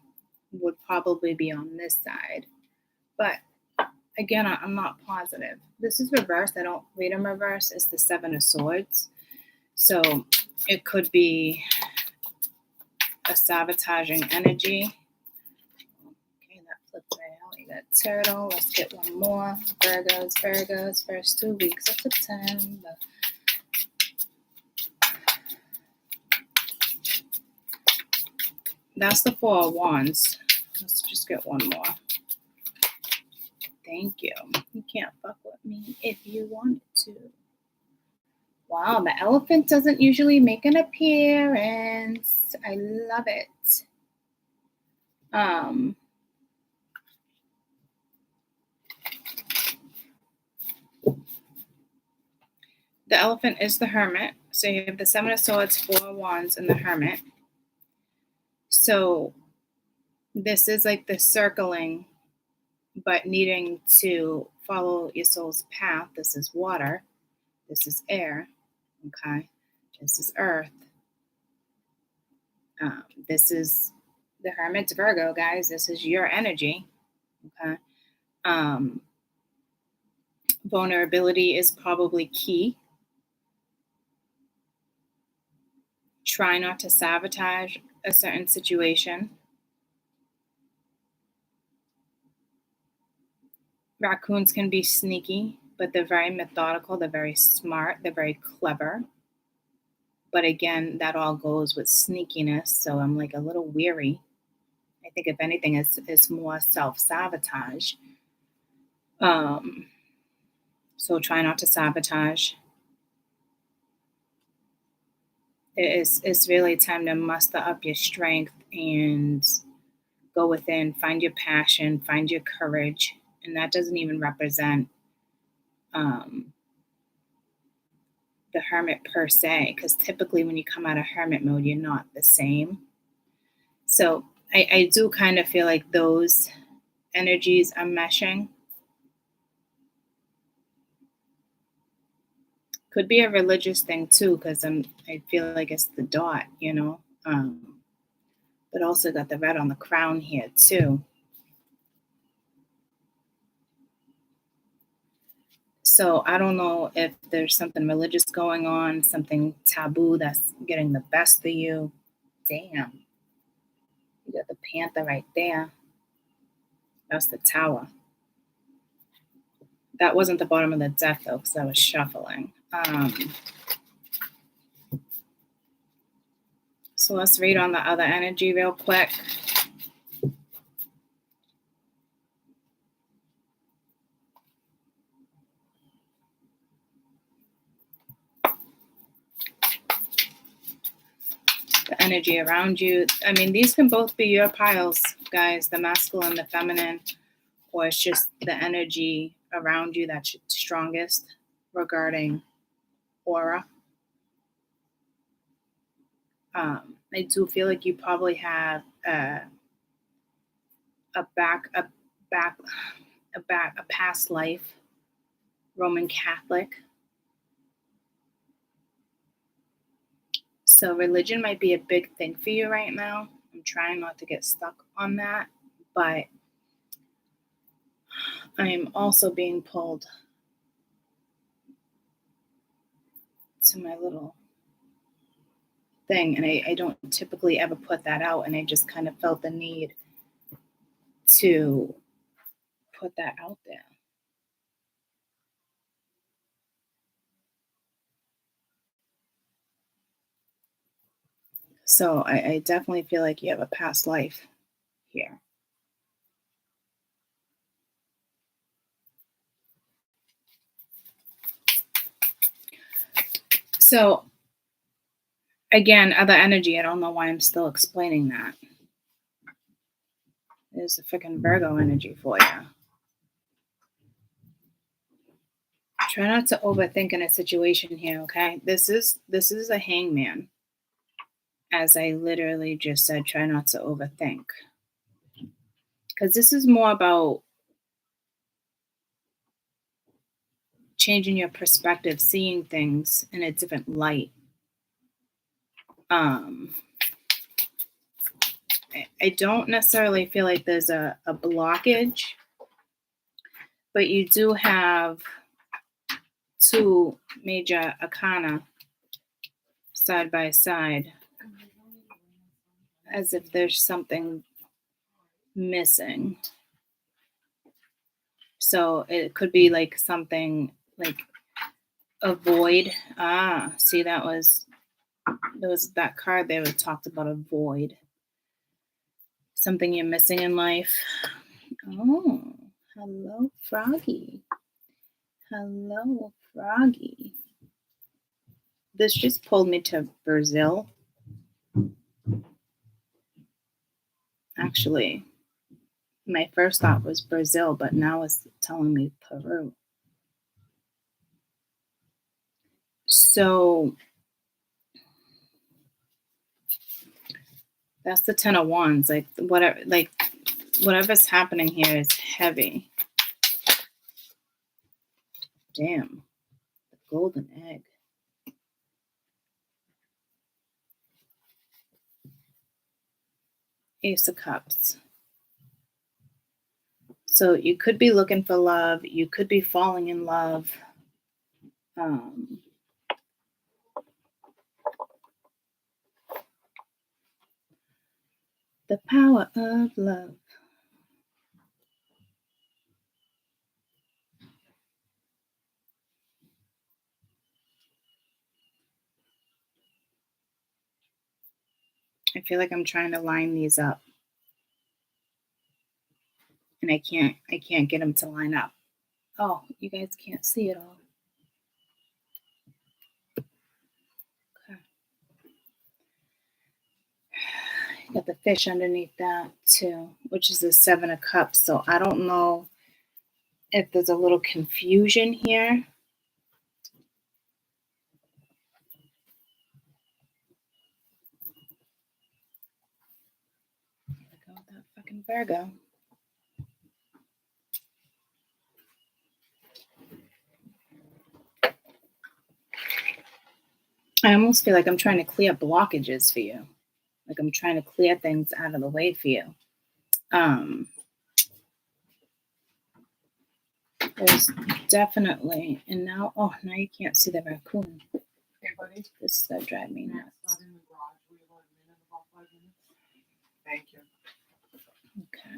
would probably be on this side. But again, I'm not positive. This is reverse. I don't read in reverse. It's the Seven of Swords. So it could be a sabotaging energy. Okay, that flipped right out. We got Turtle. Let's get one more. Virgos, first 2 weeks of September. That's the Four of Wands. Let's just get one more. Thank you. You can't fuck with me if you wanted to. Wow, the elephant doesn't usually make an appearance. I love it. The elephant is the Hermit. So you have the Seven of Swords, Four of Wands, and the Hermit. So this is like the circling, but needing to follow your soul's path. This is water. This is air. Okay. This is earth. This is the Hermit's Virgo, guys. This is your energy. Okay. Vulnerability is probably key. Try not to sabotage a certain situation. Raccoons can be sneaky, but they're very methodical. They're very smart. They're very clever. But again, that all goes with sneakiness. So I'm like a little weary. I think if anything, it's more self-sabotage. So try not to sabotage. It's really time to muster up your strength and go within, find your passion, find your courage, And that doesn't even represent the hermit per se, because typically when you come out of hermit mode, you're not the same. So I do kind of feel like those energies are meshing. Could be a religious thing too, because I feel like it's the dot, you know. But also got the red on the crown here too. So I don't know if there's something religious going on, something taboo that's getting the best of you. Damn. You got the panther right there. That's the tower. That wasn't the bottom of the deck though, because I was shuffling. So let's read on the other energy real quick. The energy around you. I mean, these can both be your piles, guys, the masculine, the feminine, or it's just the energy around you that's strongest regarding aura. I do feel like you probably have a past life Roman Catholic. So religion might be a big thing for you right now. I'm trying not to get stuck on that, but I'm also being pulled to my little thing, and I don't typically ever put that out, and I just kind of felt the need to put that out there. So I definitely feel like you have a past life here. So again, other energy, I don't know why I'm still explaining that. There's the freaking Virgo energy for you. Try not to overthink in a situation here, okay? This is a hangman. As I literally just said, try not to overthink. Because this is more about changing your perspective, seeing things in a different light. I don't necessarily feel like there's a blockage, but you do have two major arcana side by side, as if there's something missing. So it could be like something like a void. See, there was that card there that talked about a void. Something you're missing in life. Oh, hello, Froggy. Hello, Froggy. This just pulled me to Brazil. Actually, my first thought was Brazil, but now it's telling me Peru. So that's the 10 of Wands. Whatever's happening here is heavy. Damn, the golden egg. Ace of Cups. So you could be looking for love. You could be falling in love. The power of love. I feel like I'm trying to line these up, and I can't get them to line up. Oh, you guys can't see it all. Okay. You got the fish underneath that too, which is the 7 of Cups. So I don't know if there's a little confusion here. Go with that fucking Virgo. I almost feel like I'm trying to clear blockages for you. Like I'm trying to clear things out of the way for you. There's definitely, and now, oh, now you can't see the raccoon. Hey, buddy. This is gonna drive me nuts. Not in the garage. We have about 5 minutes. Thank you. Okay.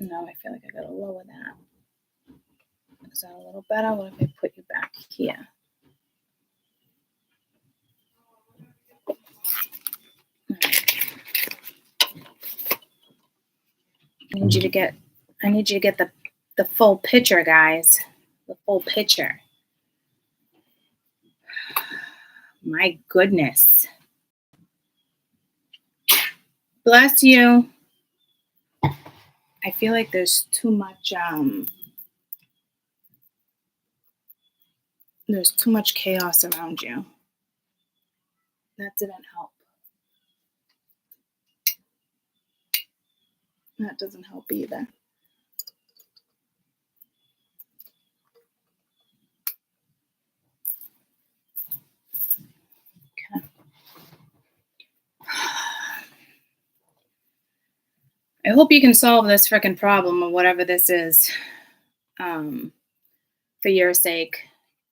Now I feel like I gotta lower that. Is that a little better? What if I put you back here? I need you to get the full picture, guys. The full picture. My goodness. Bless you. I feel like there's too much chaos around you. That didn't help. That doesn't help either. Okay. I hope you can solve this freaking problem or whatever this is for your sake,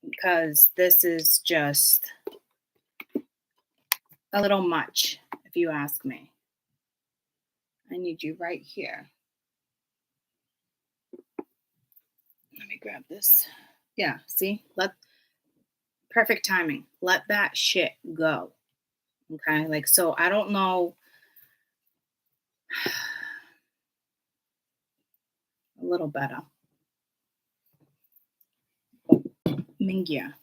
because this is just a little much, if you ask me. I need you right here. Let me grab this. Yeah, see? Perfect timing. Let that shit go. Okay? Like, so I don't know. A little better. Mingya.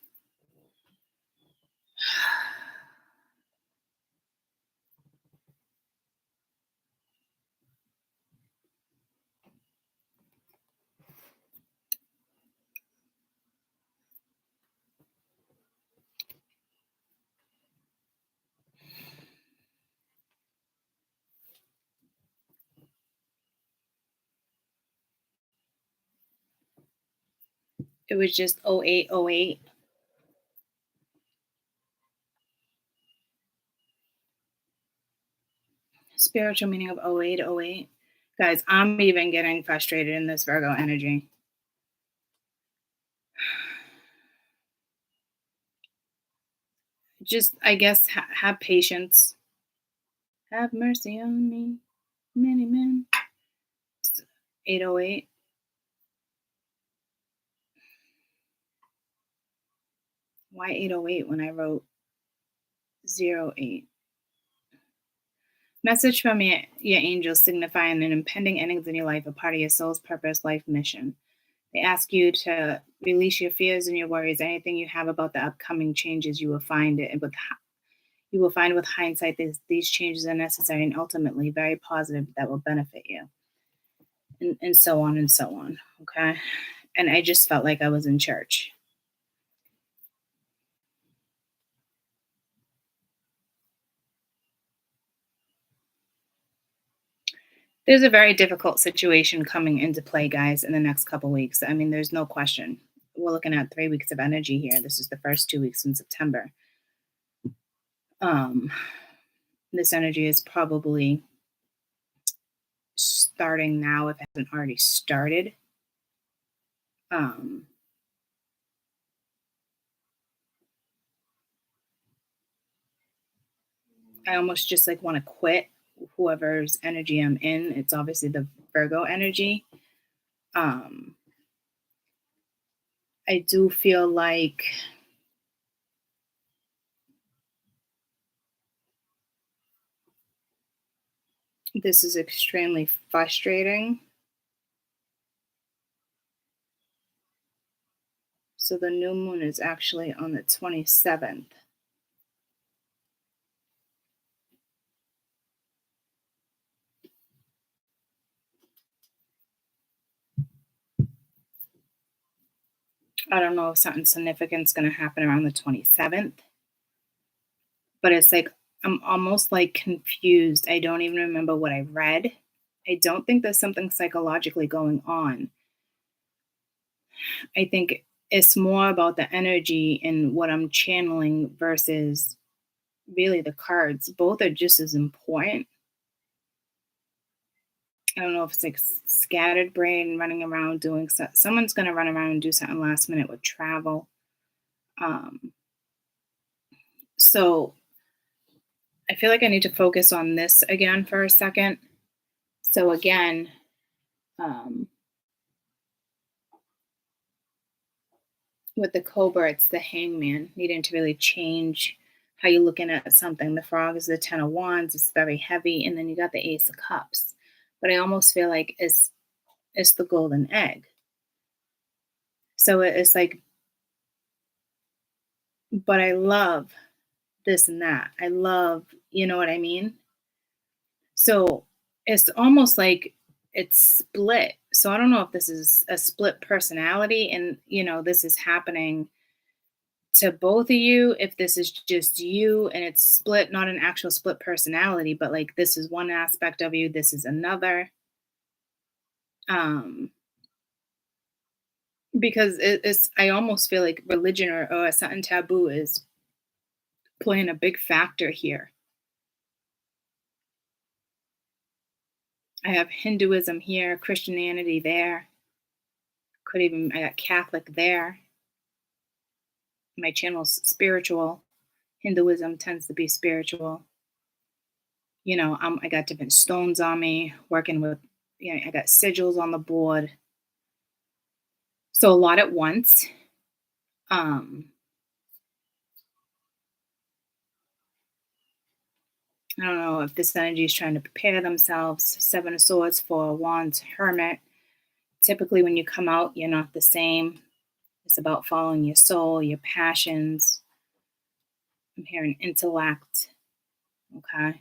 It was just 0808. Spiritual meaning of 0808. Guys, I'm even getting frustrated in this Virgo energy. Just, I guess, have patience. Have mercy on me, many men. 808. Why 808 when I wrote 08? Message from your angels signifying an impending endings in your life, a part of your soul's purpose, life mission. They ask you to release your fears and your worries. Anything you have about the upcoming changes, you will find with hindsight these changes are necessary and ultimately very positive that will benefit you. And so on and so on. Okay. And I just felt like I was in church. There's a very difficult situation coming into play, guys, in the next couple weeks. I mean, there's no question. We're looking at 3 weeks of energy here. This is the first 2 weeks in September. This energy is probably starting now if it hasn't already started. I almost just like want to quit whoever's energy I'm in. It's obviously the Virgo energy. I do feel like this is extremely frustrating. So the new moon is actually on the 27th. I don't know if something significant's going to happen around the 27th, but it's like I'm almost like confused. I don't even remember what I read. I don't think there's something psychologically going on. I think it's more about the energy and what I'm channeling versus really the cards. Both are just as important. I don't know if it's like scattered brain running around doing someone's going to run around and do something last minute with travel. Um, so I feel like I need to focus on this again for a second. So again, um, with the Cobra, it's the Hangman, needing to really change how you're looking at something. The Frog is the Ten of Wands, it's very heavy, and then you got the Ace of Cups. But I almost feel like it's the golden egg. So it's like, but I love this and that. I love, you know what I mean? So it's almost like it's split. So I don't know if this is a split personality and, this is happening to both of you, if this is just you and it's split, not an actual split personality, but like this is one aspect of you, this is another. Um, because it's, I almost feel like religion or something taboo is playing a big factor here. I have Hinduism here, Christianity there. I got Catholic there. My channel's spiritual. Hinduism tends to be spiritual. I got different stones on me, working with, I got sigils on the board. So a lot at once. Um, I don't know if this energy is trying to prepare themselves. Seven of Swords, Four of Wands, Hermit. Typically, when you come out, you're not the same. It's about following your soul, your passions. I'm hearing intellect. Okay.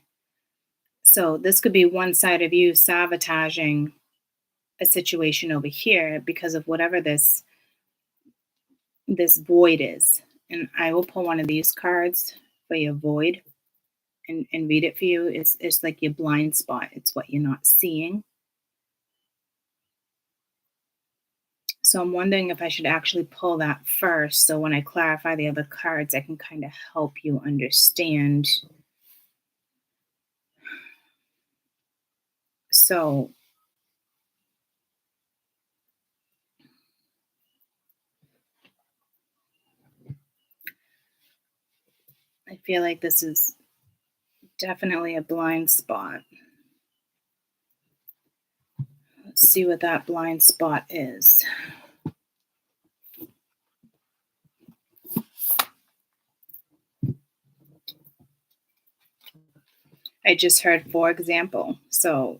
So this could be one side of you sabotaging a situation over here because of whatever this void is. And I will pull one of these cards for your void and read it for you. It's like your blind spot. It's what you're not seeing. So I'm wondering if I should actually pull that first. So when I clarify the other cards, I can kind of help you understand. So I feel like this is definitely a blind spot. Let's see what that blind spot is. I just heard, for example. So,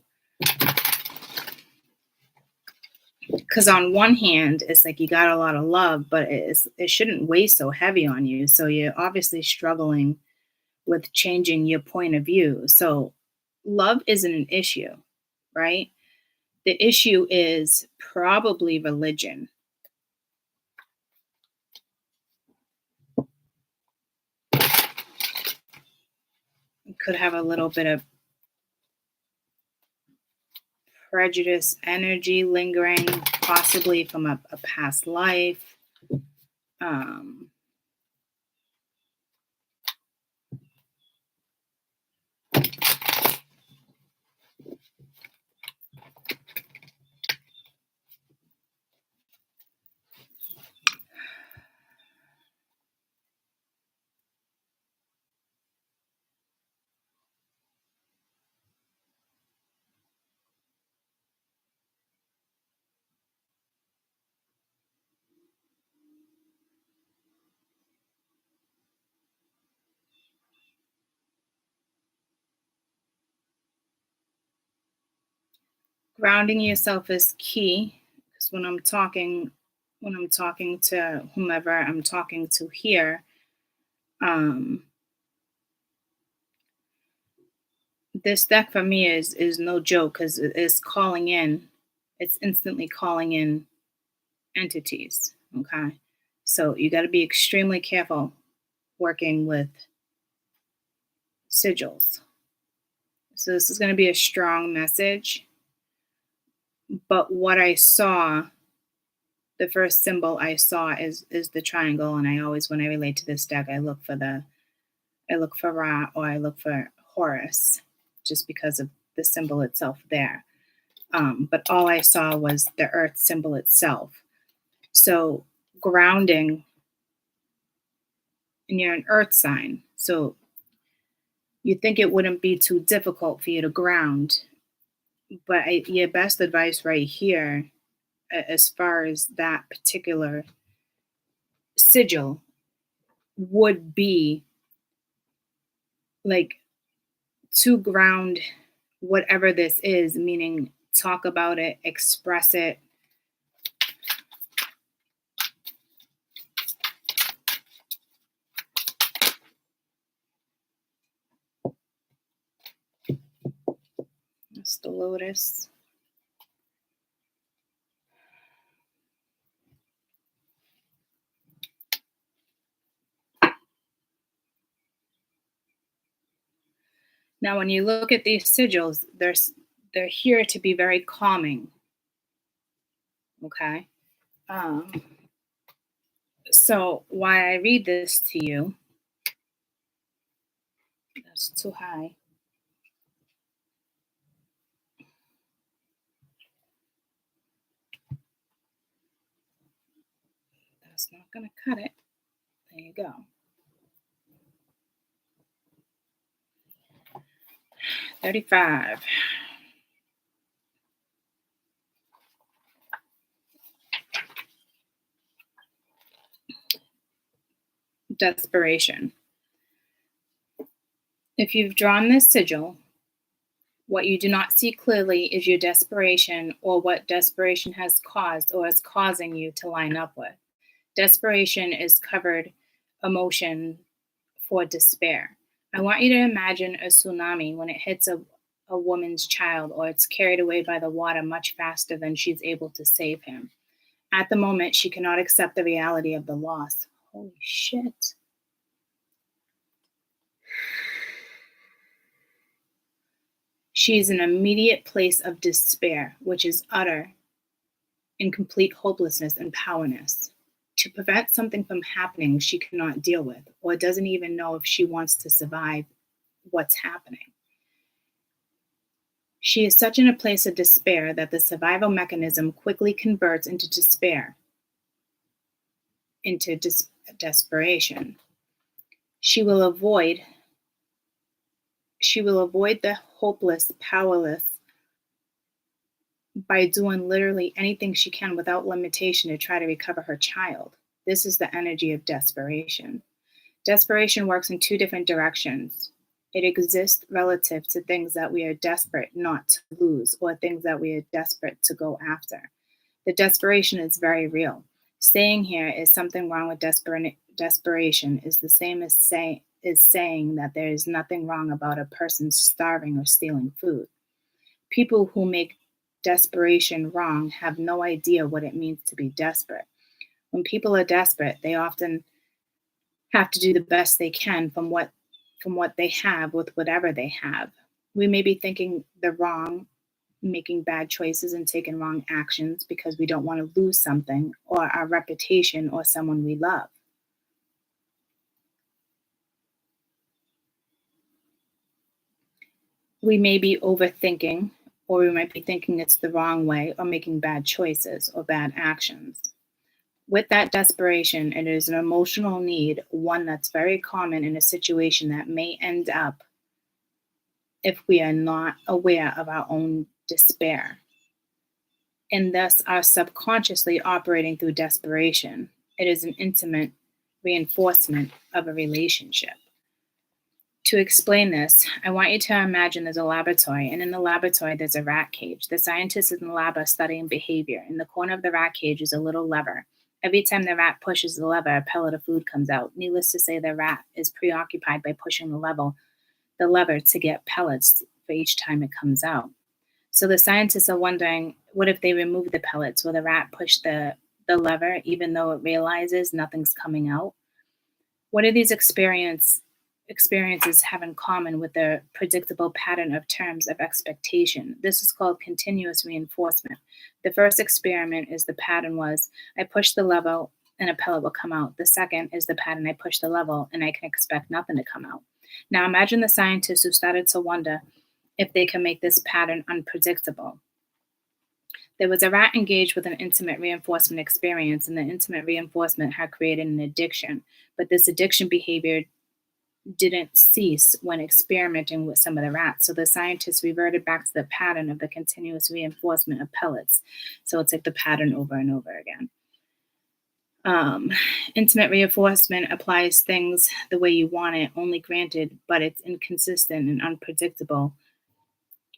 because on one hand, it's like you got a lot of love, but it shouldn't weigh so heavy on you. So you're obviously struggling with changing your point of view. So love isn't an issue, right? The issue is probably religion. You could have a little bit of prejudice energy lingering, possibly from a past life. Grounding yourself is key, because when I'm talking to whomever I'm talking to here, this deck for me is no joke, because it's calling in, it's instantly calling in entities. Okay, So you got to be extremely careful working with sigils. So this is going to be a strong message. But what I saw, the first symbol I saw is the triangle. And I always, when I relate to this deck, I look for Ra or I look for Horus, just because of the symbol itself there. But all I saw was the earth symbol itself. So grounding, and you're an earth sign. So you think it wouldn't be too difficult for you to ground. But your best advice right here, as far as that particular sigil, would be like to ground whatever this is, meaning talk about it, express it. That's the lotus. Now, when you look at these sigils, they're here to be very calming. Okay? So why I read this to you, that's too high. That's not going to cut it. There you go. $35. Desperation. If you've drawn this sigil, what you do not see clearly is your desperation or what desperation has caused or is causing you to line up with. Desperation is covered emotion for despair. I want you to imagine a tsunami when it hits a woman's child, or it's carried away by the water much faster than she's able to save him. At the moment, she cannot accept the reality of the loss. Holy shit. She is in an immediate place of despair, which is utter and complete hopelessness and powerlessness. To prevent something from happening she cannot deal with, or doesn't even know if she wants to survive what's happening. She is such in a place of despair that the survival mechanism quickly converts into despair, into desperation. She will avoid the hopeless, powerless by doing literally anything she can without limitation to try to recover her child. This is the energy of desperation. Desperation works in two different directions. It exists relative to things that we are desperate not to lose, or things that we are desperate to go after. The desperation is very real. Saying here is something wrong with desperation is the same as saying that there is nothing wrong about a person starving or stealing food. People who make desperation wrong have no idea what it means to be desperate. When people are desperate, they often have to do the best they can from what they have with whatever they have. We may be thinking the wrong, making bad choices and taking wrong actions because we don't want to lose something, or our reputation, or someone we love. We may be overthinking, or we might be thinking it's the wrong way, or making bad choices or bad actions. With that desperation, it is an emotional need, one that's very common in a situation that may end up if we are not aware of our own despair, and thus are subconsciously operating through desperation. It is an intimate reinforcement of a relationship. To explain this, I want you to imagine there's a laboratory, and in the laboratory there's a rat cage. The scientists in the lab are studying behavior. In the corner of the rat cage is a little lever. Every time the rat pushes the lever, a pellet of food comes out. Needless to say, the rat is preoccupied by pushing the lever to get pellets for each time it comes out. So the scientists are wondering, what if they remove the pellets? Will the rat push the the lever, even though it realizes nothing's coming out. What do these experiences have in common with the predictable pattern of terms of expectation? This is called continuous reinforcement. The first experiment is the pattern was, I push the lever and a pellet will come out. The second is the pattern, I push the lever and I can expect nothing to come out. Now imagine the scientists who started to wonder if they can make this pattern unpredictable. There was a rat engaged with an intimate reinforcement experience, and the intimate reinforcement had created an addiction. But this addiction behavior didn't cease when experimenting with some of the rats. So the scientists reverted back to the pattern of the continuous reinforcement of pellets. So it's like the pattern over and over again. Intimate reinforcement applies things the way you want it, only granted, but it's inconsistent and unpredictable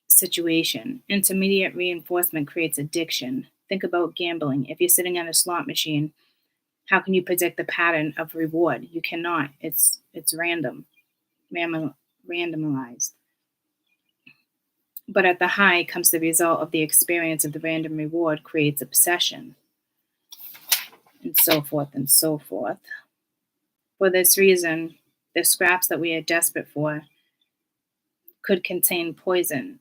situation. Intermediate reinforcement creates addiction. Think about gambling. If you're sitting at a slot machine, how can you predict the pattern of reward? You cannot. It's randomized. But at the high comes the result of the experience of the random reward creates obsession, and so forth and so forth. For this reason, the scraps that we are desperate for could contain poison.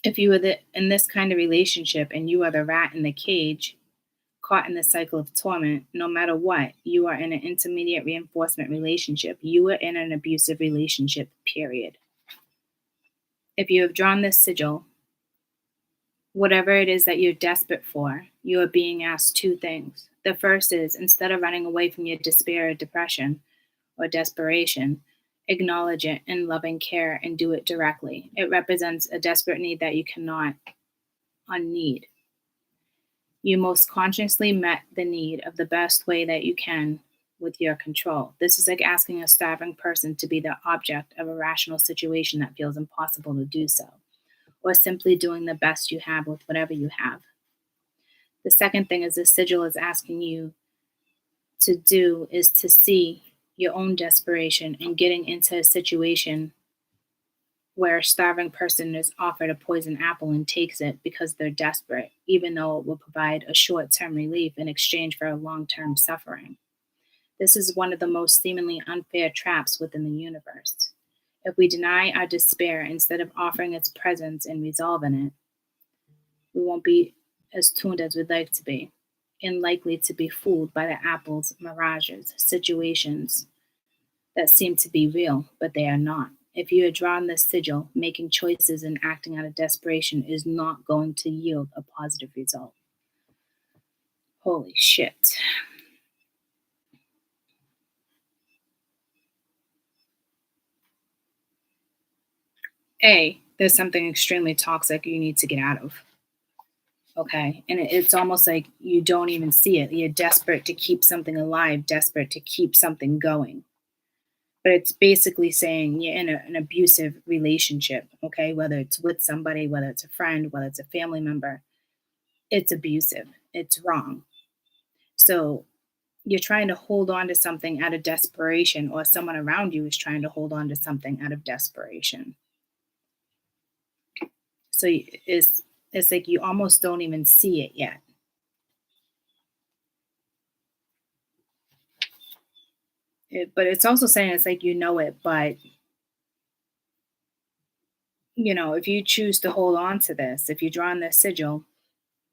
If you were in this kind of relationship and you are the rat in the cage, caught in the cycle of torment, no matter what, you are in an intermediate reinforcement relationship. You are in an abusive relationship, period. If you have drawn this sigil, whatever it is that you're desperate for, you are being asked two things. The first is, instead of running away from your despair or depression or desperation, acknowledge it in loving care and do it directly. It represents a desperate need that you cannot unneed. You most consciously met the need of the best way that you can with your control. This is like asking a starving person to be the object of a rational situation that feels impossible to do so, or simply doing the best you have with whatever you have. The second thing is the sigil is asking you to do is to see your own desperation and getting into a situation where a starving person is offered a poison apple and takes it because they're desperate, even though it will provide a short-term relief in exchange for a long-term suffering. This is one of the most seemingly unfair traps within the universe. If we deny our despair instead of offering its presence and resolving it, we won't be as tuned as we'd like to be, and likely to be fooled by the apple's mirages, situations that seem to be real, but they are not. If you are drawn this sigil, making choices and acting out of desperation is not going to yield a positive result. Holy shit. There's something extremely toxic you need to get out of. Okay? And it's almost like you don't even see it. You're desperate to keep something alive, desperate to keep something going. But it's basically saying you're in an abusive relationship, okay? Whether it's with somebody, whether it's a friend, whether it's a family member, it's abusive. It's wrong. So you're trying to hold on to something out of desperation, or someone around you is trying to hold on to something out of desperation. So it's like you almost don't even see it yet. But it's also saying it's like you know it, but if you choose to hold on to this, if you draw on this sigil,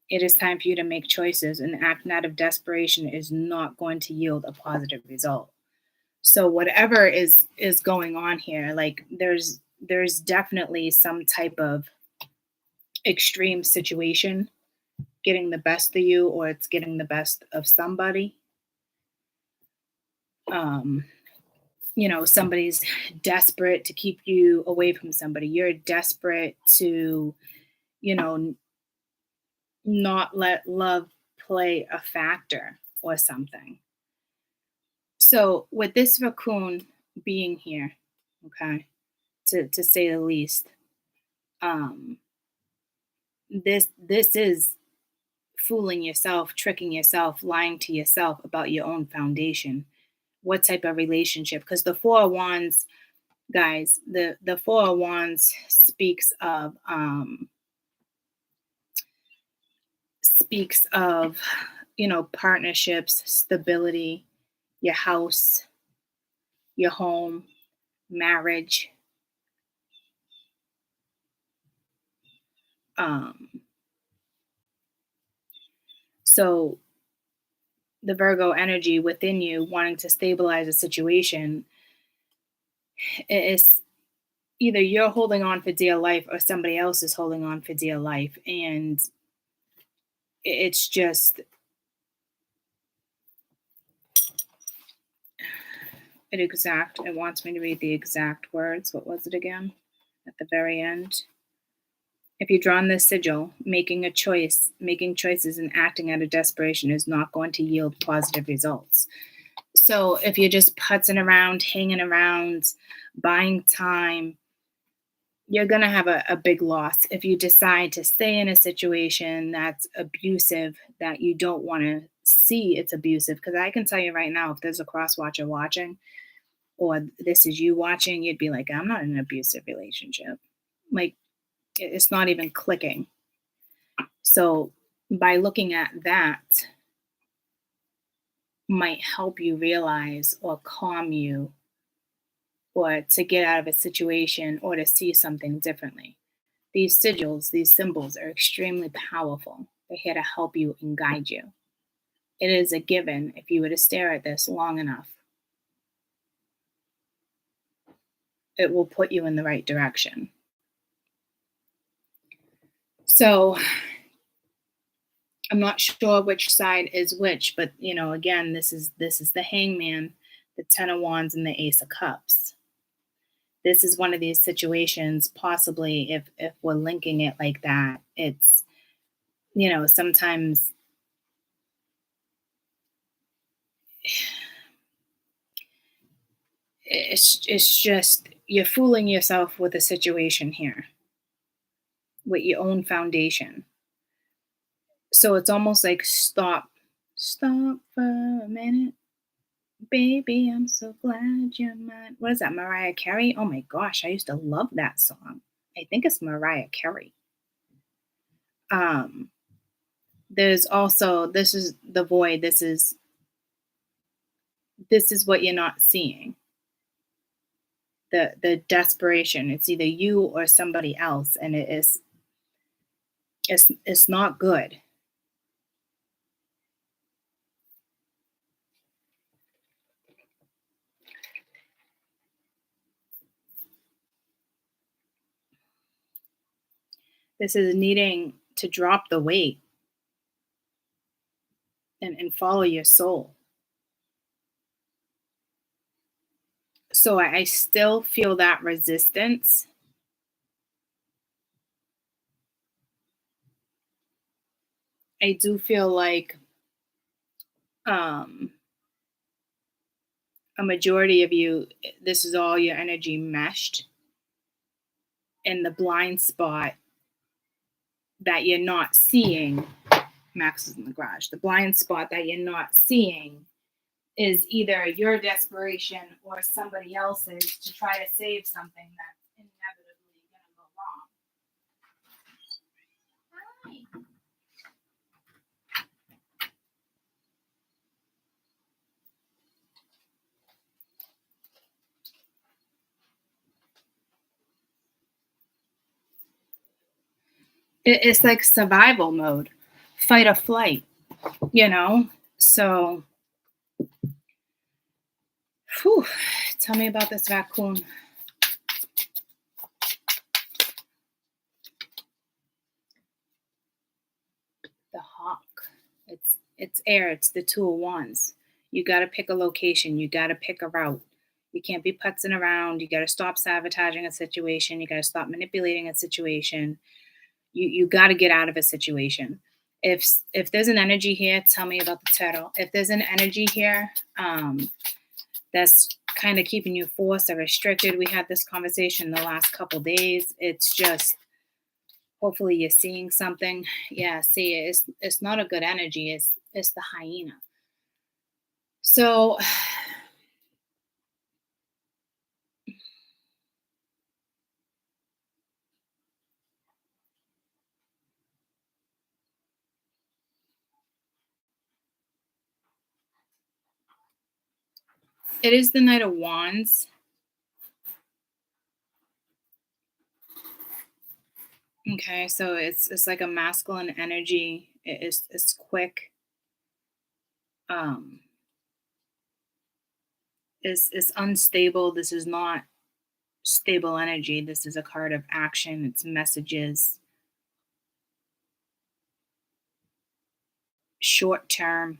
it is time for you to make choices, and acting out of desperation is not going to yield a positive result. So whatever is going on here, like there's definitely some type of extreme situation getting the best of you, or it's getting the best of somebody. Somebody's desperate to keep you away from somebody. You're desperate to, not let love play a factor or something. So with this raccoon being here, okay, to say the least, this is fooling yourself, tricking yourself, lying to yourself about your own foundation. What type of relationship? Because the Four of Wands, guys, the Four of Wands speaks of partnerships, stability, your house, your home, marriage. So the Virgo energy within you wanting to stabilize a situation is either you're holding on for dear life or somebody else is holding on for dear life. And it's just it wants me to read the exact words. What was it again? At the very end. If you've drawn this sigil, making choices and acting out of desperation is not going to yield positive results. So if you're just putzing around, hanging around, buying time, you're going to have a big loss. If you decide to stay in a situation that's abusive, that you don't want to see it's abusive, because I can tell you right now, if there's a cross watcher watching, or this is you watching, you'd be like, I'm not in an abusive relationship. Like, it's not even clicking. So by looking at that might help you realize or calm you or to get out of a situation or to see something differently. These sigils, these symbols are extremely powerful. They're here to help you and guide you. It is a given if you were to stare at this long enough. It will put you in the right direction. So I'm not sure which side is which, but again, this is the Hangman, the Ten of Wands, and the Ace of Cups. This is one of these situations, possibly if we're linking it like that, it's, sometimes it's just you're fooling yourself with a situation here with your own foundation. So it's almost like stop for a minute. Baby, I'm so glad you're mine. What is that, Mariah Carey? Oh my gosh, I used to love that song. I think it's Mariah Carey. There's also, this is the void. This is what you're not seeing. The desperation. It's either you or somebody else, and it's not good. This is needing to drop the weight and follow your soul. So I still feel that resistance. I do feel like a majority of you, this is all your energy meshed. And the blind spot that you're not seeing, Max is in the garage, the blind spot that you're not seeing is either your desperation or somebody else's to try to save something that's inevitably going to go wrong. Hi. It's like survival mode, fight or flight, So, tell me about this raccoon. The hawk. It's air. It's the Two of Wands. You got to pick a location. You got to pick a route. You can't be putzing around. You got to stop sabotaging a situation. You got to stop manipulating a situation. You got to get out of a situation. If there's an energy here, tell me about the turtle. If there's an energy here that's kind of keeping you forced or restricted, we had this conversation the last couple days. It's just, hopefully you're seeing something. Yeah, see, it's not a good energy. It's the hyena. So It is the Knight of Wands. Okay, so it's like a masculine energy. It's quick. Um, is unstable. This is not stable energy. This is a card of action. It's messages. Short term.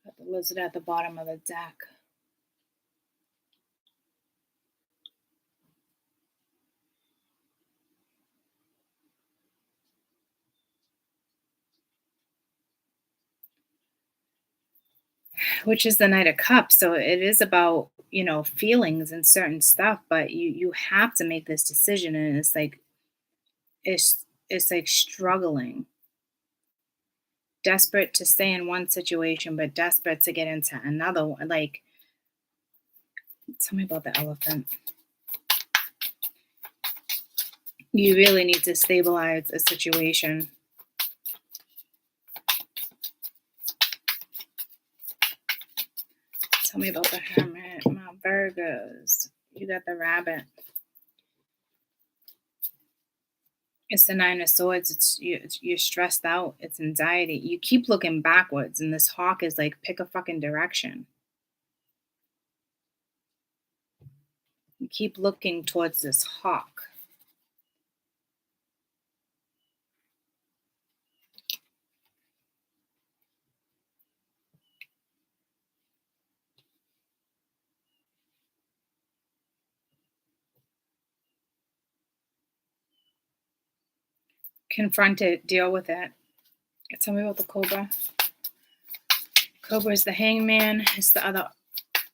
Got the lizard at the bottom of the deck. Which is the Knight of Cups. So it is about, feelings and certain stuff, but you have to make this decision, and it's like struggling. Desperate to stay in one situation, but desperate to get into another one. Like, tell me about the elephant. You really need to stabilize a situation. Tell me about the Hermit. My Virgos. You got the Rabbit. It's the Nine of Swords. You're stressed out. It's anxiety. You keep looking backwards, and this hawk is like, pick a fucking direction. You keep looking towards this hawk. Confront it. Deal with it. Tell me about the Cobra. Cobra is the Hangman. It's the other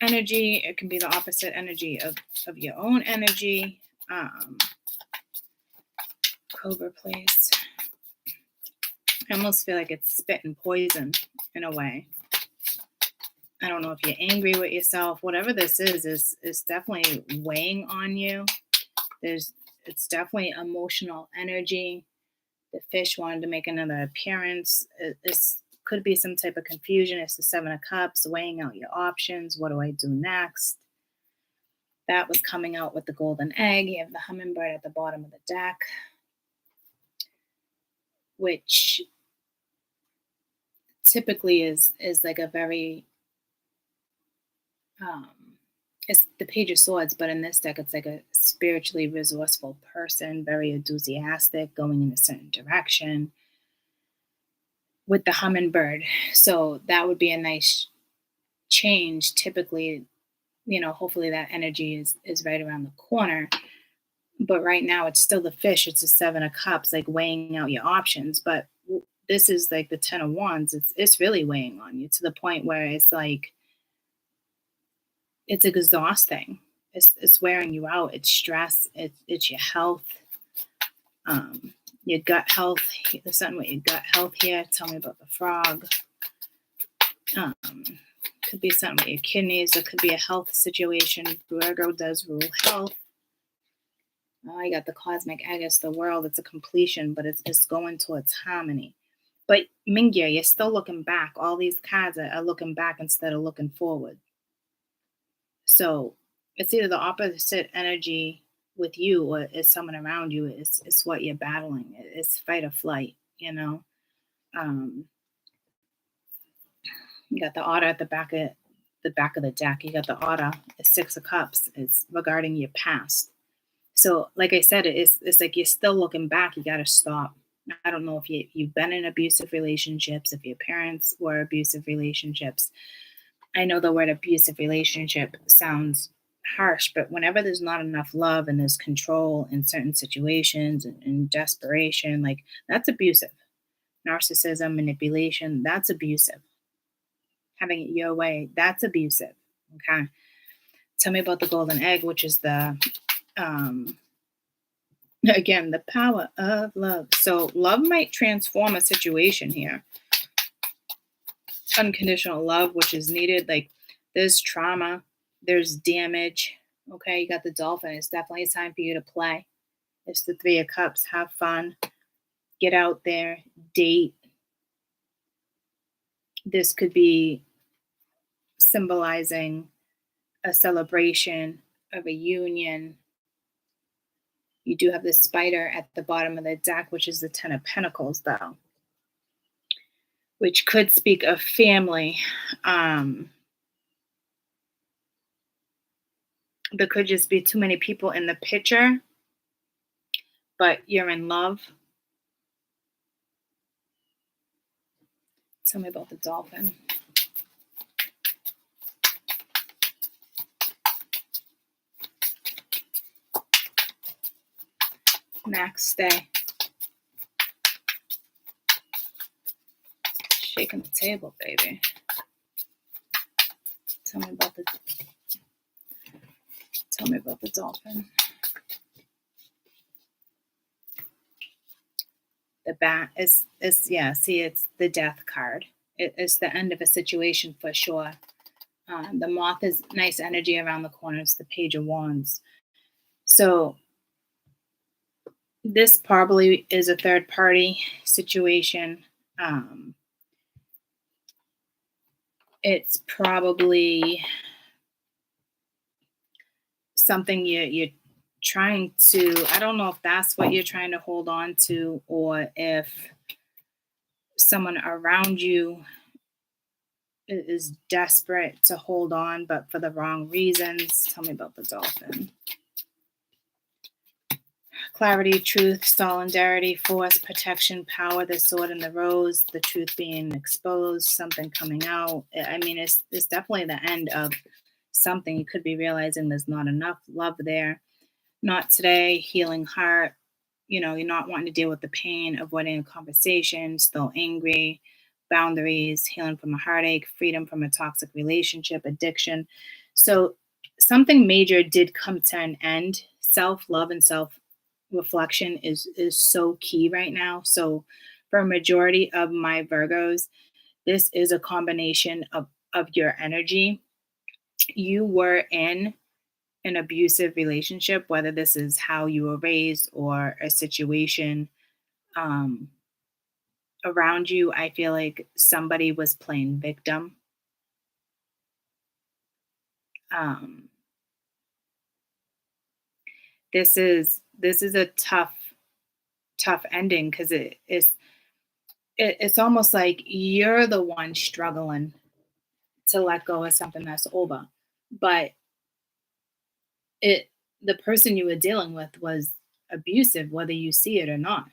energy. It can be the opposite energy of your own energy. Cobra plays. I almost feel like it's spitting poison in a way. I don't know if you're angry with yourself. Whatever this is definitely weighing on you. It's definitely emotional energy. The fish wanted to make another appearance. This could be some type of confusion. It's the Seven of Cups, weighing out your options. What do I do next? That was coming out with the golden egg. You have the hummingbird at the bottom of the deck, which typically is like a very, it's the Page of Swords, but in this deck, it's like a spiritually resourceful person, very enthusiastic, going in a certain direction with the hummingbird. So that would be a nice change. Typically, hopefully that energy is right around the corner. But right now it's still the fish. It's a Seven of Cups, like weighing out your options. But this is like the Ten of Wands. It's really weighing on you to the point where it's like, it's exhausting. It's wearing you out. It's stress. It's your health. Your gut health. There's something with your gut health here. Tell me about the frog. Could be something with your kidneys. It could be a health situation. Virgo does rule health. Oh, I got the cosmic egg. It's the world. It's a completion, but it's going towards harmony. But Mingya, you're still looking back. All these cards are looking back instead of looking forward. So it's either the opposite energy with you or is someone around you. It's what you're battling. It's fight or flight, You got the Otter at the back of the deck. You got the Otter, the Six of Cups. It's regarding your past. So, like I said, it's like you're still looking back. You got to stop. I don't know if you've been in abusive relationships, if your parents were abusive relationships. I know the word abusive relationship sounds harsh, but whenever there's not enough love and there's control in certain situations and desperation, like that's abusive. Narcissism, manipulation, that's abusive. Having it your way, that's abusive. Okay. Tell me about the golden egg, which is the again, the power of love. So love might transform a situation here. Unconditional love, which is needed. Like there's trauma, there's damage. Okay, you got the dolphin. It's definitely time for you to play. It's the Three of Cups. Have fun. Get out there. Date. This could be symbolizing a celebration, a reunion. You do have the spider at the bottom of the deck, which is the Ten of Pentacles, though, which could speak of family. There could just be too many people in the picture, but you're in love. Tell me about the dolphin. Max, stay. Shaking the table, baby. Tell me about the dolphin. The bat is yeah, see, it's the death card. It's the end of a situation for sure. The moth is nice energy around the corner. It's the Page of Wands. So this probably is a third party situation. It's probably something you're trying to, I don't know if that's what you're trying to hold on to, or if someone around you is desperate to hold on, but for the wrong reasons. Tell me about the dolphin. Clarity, truth, solidarity, force, protection, power, the sword and the rose, the truth being exposed, something coming out. I mean, it's definitely the end of something. You could be realizing there's not enough love there. Not today, healing heart. You're not wanting to deal with the pain, avoiding a conversation, still angry, boundaries, healing from a heartache, freedom from a toxic relationship, addiction. So something major did come to an end. Self-love and self-reflection is so key right now. So for a majority of my Virgos, this is a combination of your energy. You were in an abusive relationship, whether this is how you were raised or a situation around you. I feel like somebody was playing victim. This is a tough ending, because it's almost like you're the one struggling to let go of something that's over, but the person you were dealing with was abusive, whether you see it or not.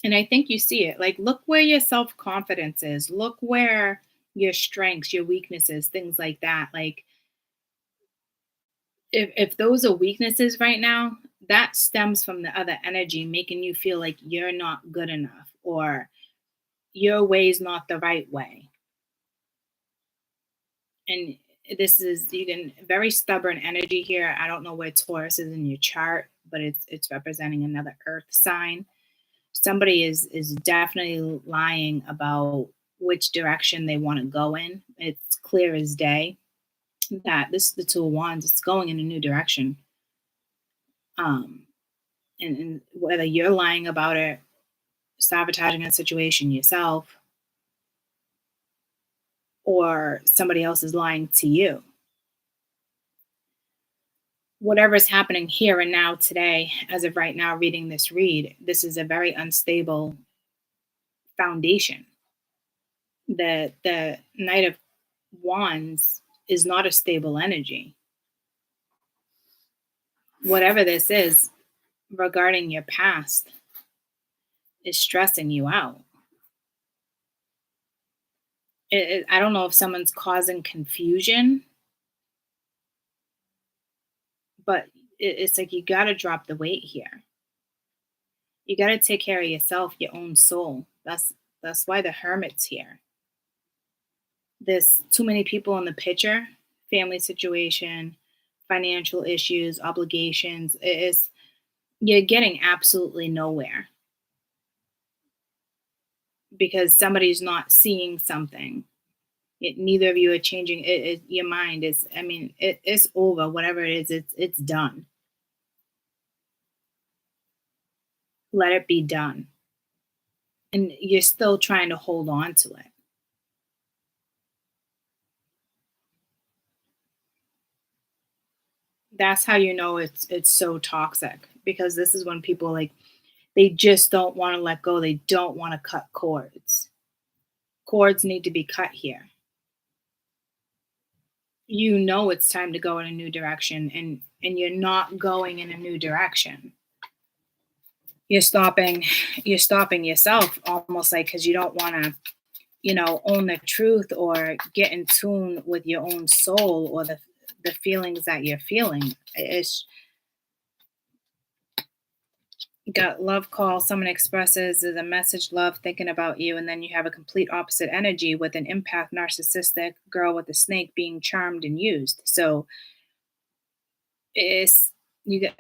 And I think you see it. Like, look where your self-confidence is. Look where your strengths, your weaknesses, things like that. Like, if those are weaknesses right now, that stems from the other energy making you feel like you're not good enough, or your way is not the right way. And this is, you can, very stubborn energy here. I don't know where Taurus is in your chart, but it's representing another earth sign. Somebody is definitely lying about which direction they want to go in. It's clear as day that this is the Two of Wands. It's going in a new direction. And whether you're lying about it, sabotaging a situation yourself, or somebody else is lying to you, whatever is happening here and now today, as of right now, reading this read, this is a very unstable foundation. The Knight of Wands is not a stable energy. Whatever this is regarding your past is stressing you out. I don't know if someone's causing confusion, but it's like you got to drop the weight here. You got to take care of yourself, your own soul. That's why the Hermit's here. There's too many people in the picture, family situation, financial issues, obligations. You're getting absolutely nowhere because somebody's not seeing something. Neither of you are changing. Your mind is, I mean, it's over. Whatever it is, it's done. Let it be done. And you're still trying to hold on to it. That's how you know it's so toxic, because this is when people, like, they just don't want to let go. They don't want to cut cords. Cords need to be cut here. You know it's time to go in a new direction, and you're not going in a new direction. You're stopping yourself, almost like, cuz you don't want to, own the truth or get in tune with your own soul, or the feelings that you're feeling. It's You got love call. Someone expresses as a message, love, thinking about you, and then you have a complete opposite energy with an empath, narcissistic girl with a snake being charmed and used. So it's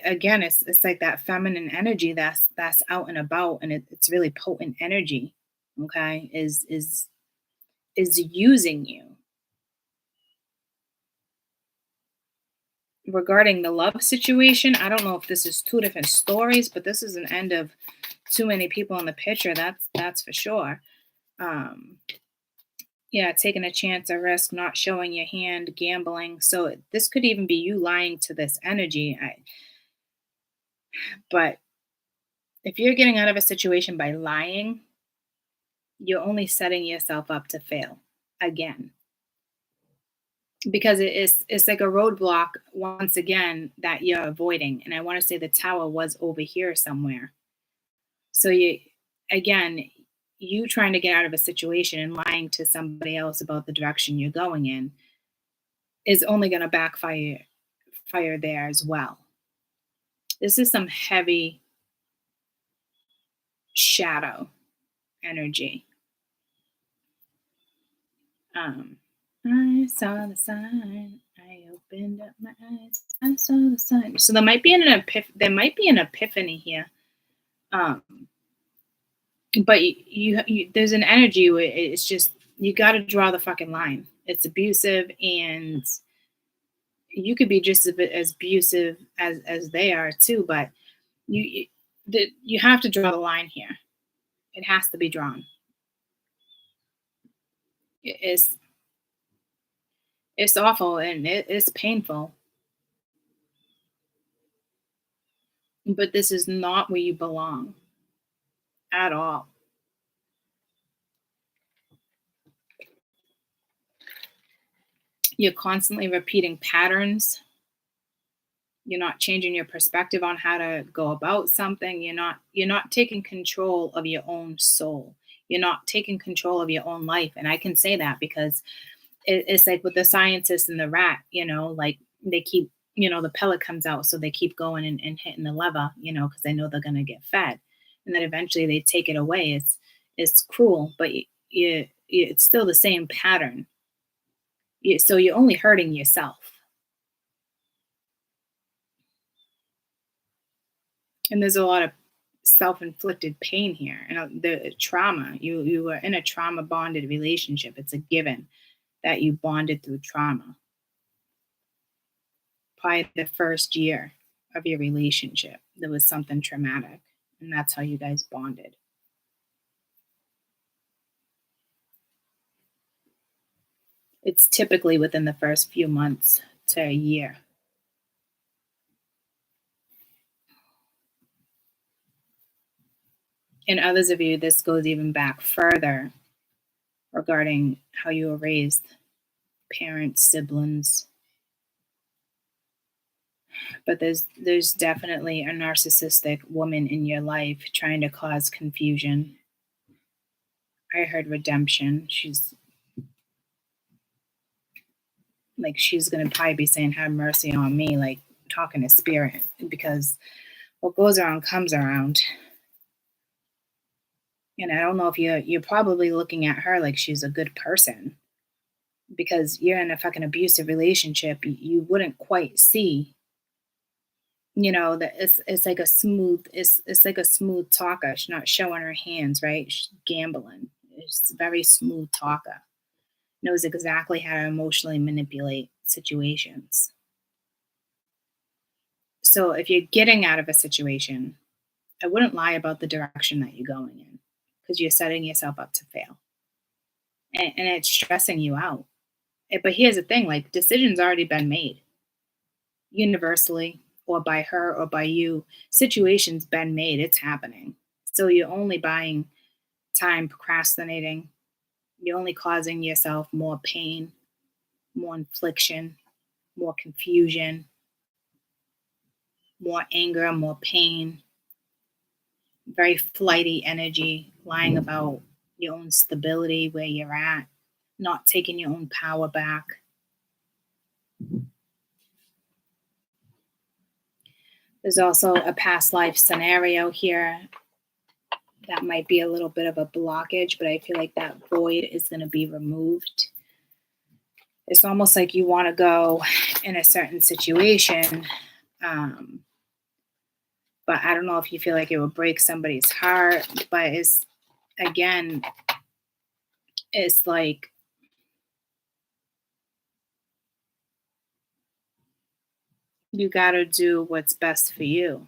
again, it's like that feminine energy that's out and about, and it's really potent energy. Okay, is using you. Regarding the love situation, I don't know if this is two different stories, but this is an end of too many people in the picture. That's for sure. Um, yeah, taking a chance, a risk, not showing your hand, gambling. So this could even be you lying to this energy. But if you're getting out of a situation by lying, you're only setting yourself up to fail again, because it's like a roadblock once again that you're avoiding. And I want to say the tower was over here somewhere. So again, you trying to get out of a situation and lying to somebody else about the direction you're going in is only going to backfire there as well. This is some heavy shadow energy. Um, I saw the sign. I opened up my eyes. I saw the sign. So there might be an epiphany here. Um, but there's an energy where it's just, you got to draw the fucking line. It's abusive, and you could be just as abusive as they are too. But you have to draw the line here. It has to be drawn. It's it's awful, and it's painful. But this is not where you belong at all. You're constantly repeating patterns. You're not changing your perspective on how to go about something. You're not taking control of your own soul. You're not taking control of your own life. And I can say that because it's like with the scientist and the rat, like they keep, the pellet comes out, so they keep going and hitting the lever, because they know they're going to get fed. And then eventually they take it away. It's cruel, but it's still the same pattern. So you're only hurting yourself. And there's a lot of self-inflicted pain here, and the trauma. You were in a trauma bonded relationship. It's a given that you bonded through trauma. Probably the first year of your relationship, there was something traumatic, and that's how you guys bonded. It's typically within the first few months to a year. In others of you, this goes even back further, regarding how you were raised, parents, siblings. But there's definitely a narcissistic woman in your life trying to cause confusion. I heard redemption. She's gonna probably be saying, have mercy on me, like talking to spirit, because what goes around comes around. And I don't know if you're probably looking at her like she's a good person, because you're in a fucking abusive relationship. You wouldn't quite see, that it's like a smooth, it's like a smooth talker. She's not showing her hands, right? She's gambling. It's a very smooth talker. Knows exactly how to emotionally manipulate situations. So if you're getting out of a situation, I wouldn't lie about the direction that you're going in because you're setting yourself up to fail. And it's stressing you out. But here's the thing, like decisions already been made universally or by her or by you. Situations been made. It's happening. So you're only buying time procrastinating. You're only causing yourself more pain, more infliction, more confusion, more anger, more pain, very flighty energy, lying about your own stability, where you're at, not taking your own power back. There's also a past life scenario here that might be a little bit of a blockage, but I feel like that void is going to be removed. It's almost like you want to go in a certain situation, but I don't know if you feel like it would break somebody's heart, but it's like you got to do what's best for you.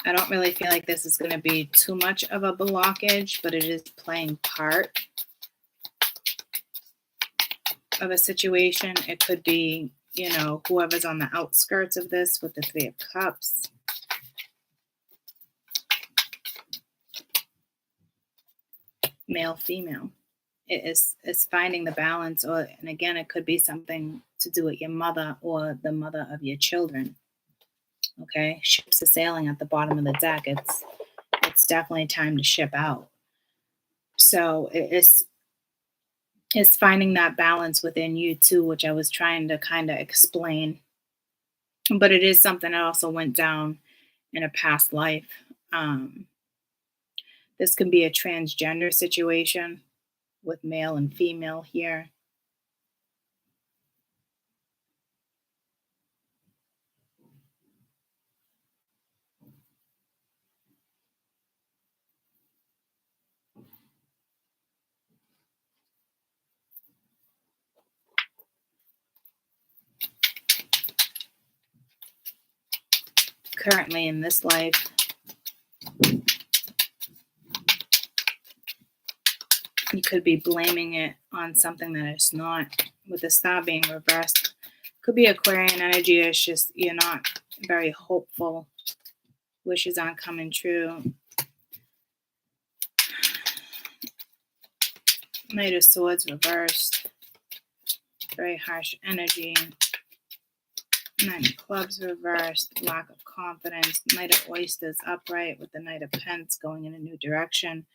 I don't really feel like this is going to be too much of a blockage, but it is playing part of a situation. It could be, whoever's on the outskirts of this with the Three of Cups. Male, female. It's finding the balance, and again, it could be something to do with your mother or the mother of your children. Okay, ships are sailing at the bottom of the deck. It's definitely time to ship out. So it's finding that balance within you too, which I was trying to kind of explain. But it is something that also went down in a past life. This can be a transgender situation with male and female here. Currently in this life, you could be blaming it on something that it's not. With the Star being reversed, could be Aquarian energy. It's just you're not very hopeful. Wishes aren't coming true. Knight of Swords reversed. Very harsh energy. Knight of Clubs reversed. Lack of confidence. Knight of Oysters upright with the Knight of Pence going in a new direction.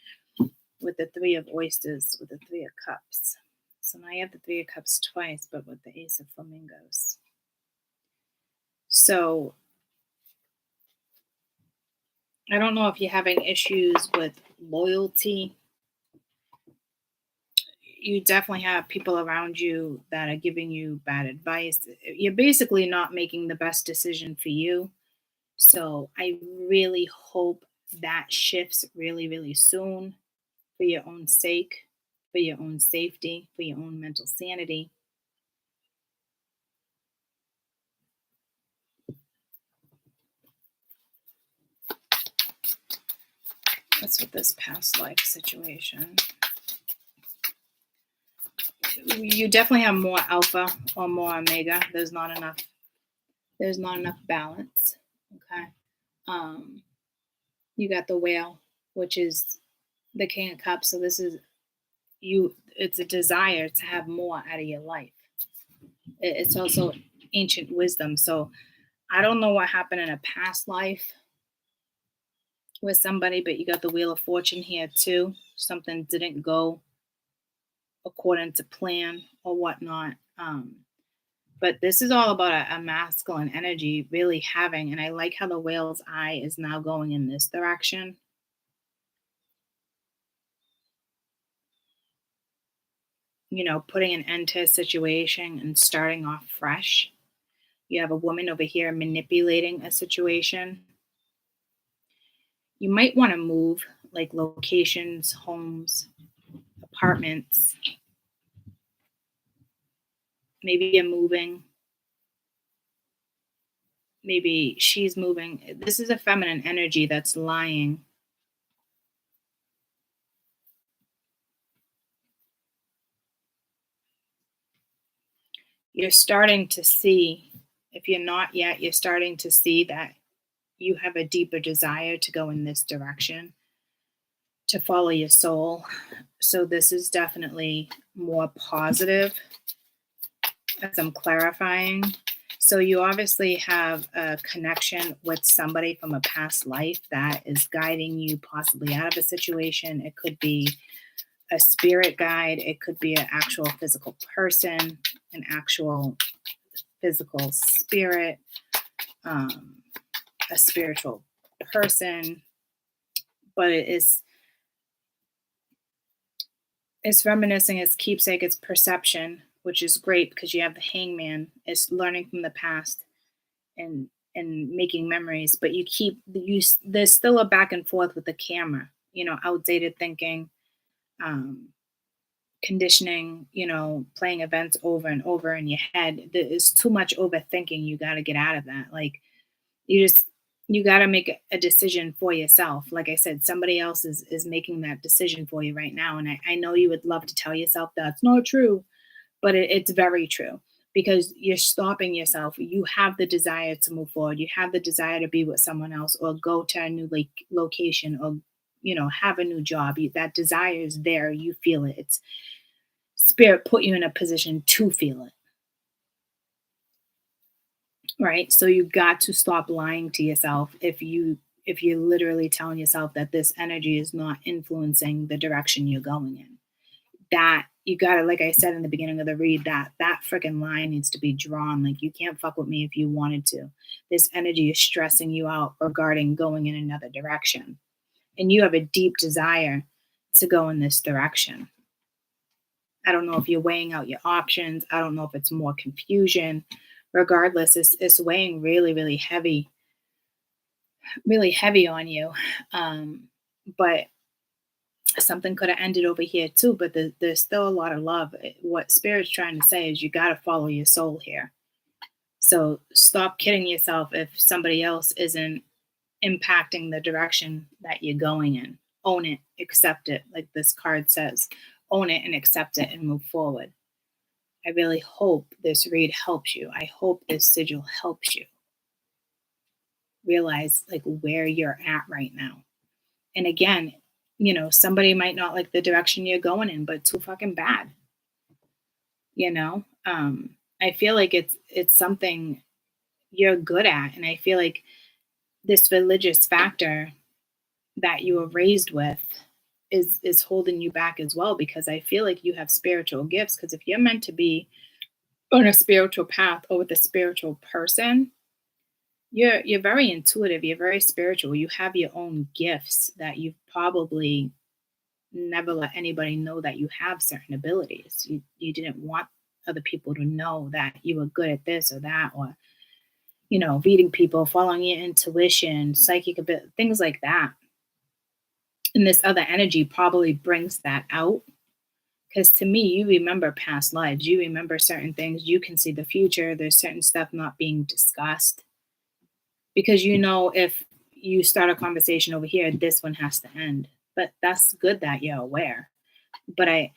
With the Three of Oysters, with the Three of Cups. So now you have the Three of Cups twice, but with the Ace of Flamingos. So I don't know if you're having issues with loyalty. You definitely have people around you that are giving you bad advice. You're basically not making the best decision for you. So I really hope that shifts really, really soon for your own sake, for your own safety, for your own mental sanity. What's with this past life situation? You definitely have more alpha or more omega. There's not enough balance. Okay. You got the Whale, which is the King of Cups. So this is it's a desire to have more out of your life. It's also ancient wisdom. So I don't know what happened in a past life with somebody, but you got the Wheel of Fortune here too. Something didn't go according to plan or whatnot. But this is all about a masculine energy really having, and I like how the whale's eye is now going in this direction. Putting an end to a situation and starting off fresh. You have a woman over here manipulating a situation. You might want to move, like locations, homes, apartments. Maybe you're moving. maybe she's moving. This is a feminine energy that's lying. You're starting to see, if you're not yet, you're starting to see that you have a deeper desire to go in this direction, to follow your soul. So this is definitely more positive as I'm clarifying. So you obviously have a connection with somebody from a past life that is guiding you possibly out of a situation. It could be a spirit guide. It could be an actual physical person, an actual physical spirit, a spiritual person. But it's reminiscing, it's keepsake, it's perception, which is great because you have the hangman. It's learning from the past and making memories. But there's still a back and forth with the camera. Outdated thinking, conditioning. Playing events over and over in your head. There's too much overthinking. You got to get out of that. Like you got to make a decision for yourself. Like I said, somebody else is making that decision for you right now. And I know you would love to tell yourself that's not true, but it's very true because you're stopping yourself. You have the desire to move forward. You have the desire to be with someone else or go to a new location or, have a new job. That desire is there. You feel it. It's spirit put you in a position to feel it. Right? So you got to stop lying to yourself if you're literally telling yourself that this energy is not influencing the direction you're going in. That you got to, like I said in the beginning of the read, that freaking line needs to be drawn. Like you can't fuck with me if you wanted to. This energy is stressing you out regarding going in another direction. And you have a deep desire to go in this direction. I don't know if you're weighing out your options. I don't know if it's more confusion. Regardless, it's weighing really, really heavy on you. But something could have ended over here too, but there's still a lot of love. What Spirit's trying to say is you got to follow your soul here. So stop kidding yourself if somebody else isn't impacting the direction that you're going in. Own it, accept it. Like this card says, own it and accept it and move forward. I really hope this read helps you. I hope this sigil helps you realize like where you're at right now. And again, somebody might not like the direction you're going in, but too fucking bad. I feel like it's something you're good at. And I feel like this religious factor that you were raised with is holding you back as well, because I feel like you have spiritual gifts. Because if you're meant to be on a spiritual path or with a spiritual person, you're very intuitive, you're very spiritual, you have your own gifts that you've probably never let anybody know that you have certain abilities. You didn't want other people to know that you were good at this or that, or reading people, following your intuition, psychic ability, things like that. And this other energy probably brings that out. Because to me, you remember past lives, you remember certain things, you can see the future. There's certain stuff not being discussed. Because if you start a conversation over here, this one has to end. But that's good that you're aware. But I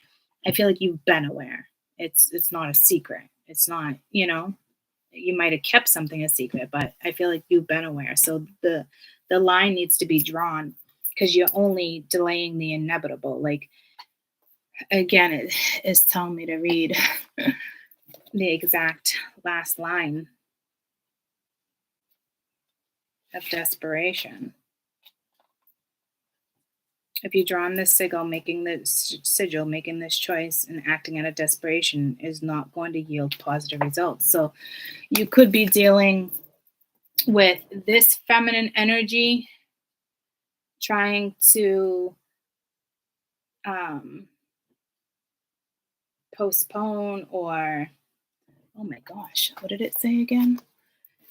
feel like you've been aware. It's not a secret. It's not, you might have kept something a secret, but I feel like you've been aware. So the line needs to be drawn because you're only delaying the inevitable. Like, again, it is telling me to read the exact last line of Desperation. If you draw on this sigil, making this choice and acting out of desperation is not going to yield positive results. So you could be dealing with this feminine energy trying to postpone or, oh my gosh, what did it say again?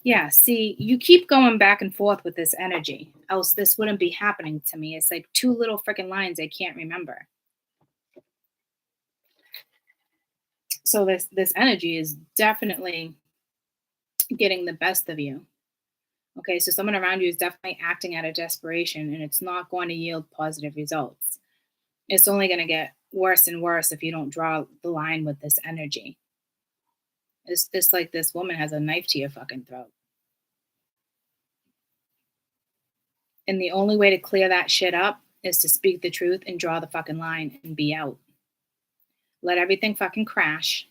Yeah, see, you keep going back and forth with this energy, else this wouldn't be happening to me. It's like two little freaking lines I can't remember. So this energy is definitely getting the best of you. Okay, so someone around you is definitely acting out of desperation, and it's not going to yield positive results. It's only going to get worse and worse if you don't draw the line with this energy. It's like this woman has a knife to your fucking throat. And the only way to clear that shit up is to speak the truth and draw the fucking line and be out. Let everything fucking crash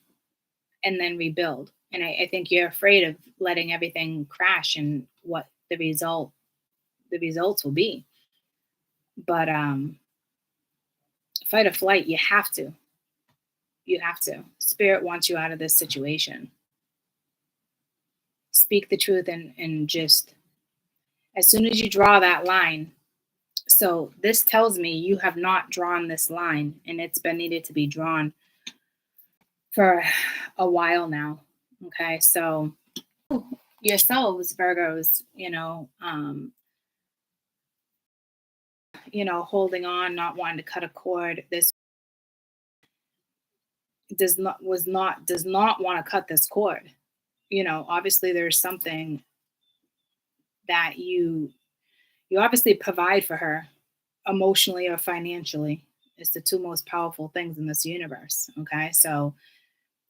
and then rebuild. And I think you're afraid of letting everything crash and what the results will be. But fight or flight, you have to. You have to. Spirit wants you out of this situation. Speak the truth and just, as soon as you draw that line. So this tells me you have not drawn this line, and it's been needed to be drawn for a while now. Okay, so yourselves, Virgos, holding on, not wanting to cut a cord. This does not want to cut this cord. Obviously there's something that you obviously provide for her emotionally or financially. It's the two most powerful things in this universe. Okay, so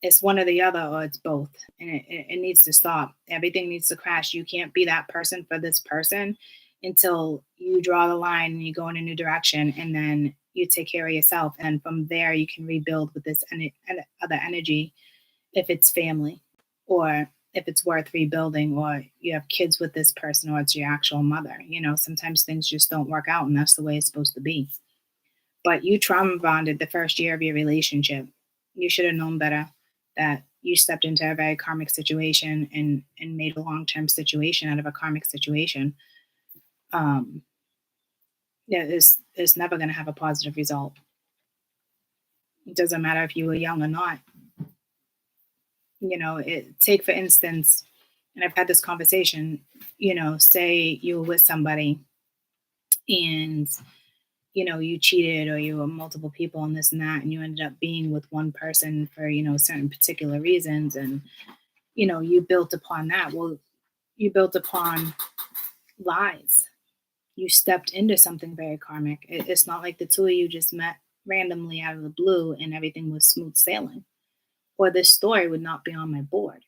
it's one or the other, or it's both, and it needs to stop. Everything needs to crash. You can't be that person for this person until you draw the line and you go in a new direction, and then you take care of yourself, and from there you can rebuild with this other energy, if it's family, or if it's worth rebuilding, or you have kids with this person, or it's your actual mother. Sometimes things just don't work out, and that's the way it's supposed to be. But you trauma bonded the first year of your relationship. You should have known better, that you stepped into a very karmic situation and made a long-term situation out of a karmic situation. It's never going to have a positive result. It doesn't matter if you were young or not. Take for instance, and I've had this conversation, say you were with somebody and you cheated, or you were multiple people and this and that, and you ended up being with one person for, certain particular reasons. And, you built upon that. Well, you built upon lies. You stepped into something very karmic. It's not like the two of you just met randomly out of the blue and everything was smooth sailing, or this story would not be on my board.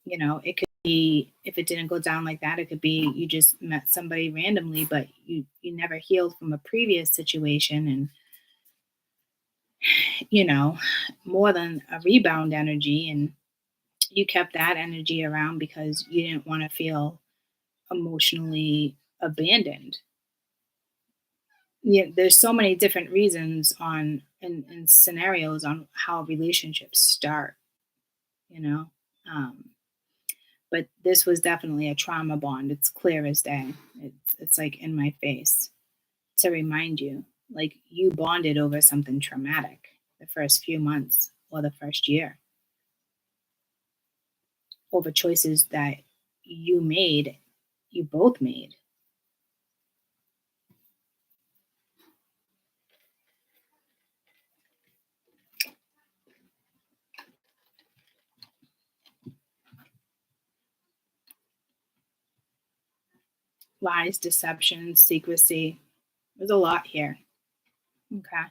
It could be, if it didn't go down like that, it could be you just met somebody randomly, but you never healed from a previous situation, and more than a rebound energy, and you kept that energy around because you didn't want to feel emotionally abandoned. There's so many different reasons and scenarios on how relationships start, but this was definitely a trauma bond. It's clear as day. It's like in my face to remind you, like, you bonded over something traumatic the first few months or the first year, over choices that you both made. Lies, deception, secrecy. There's a lot here. Okay.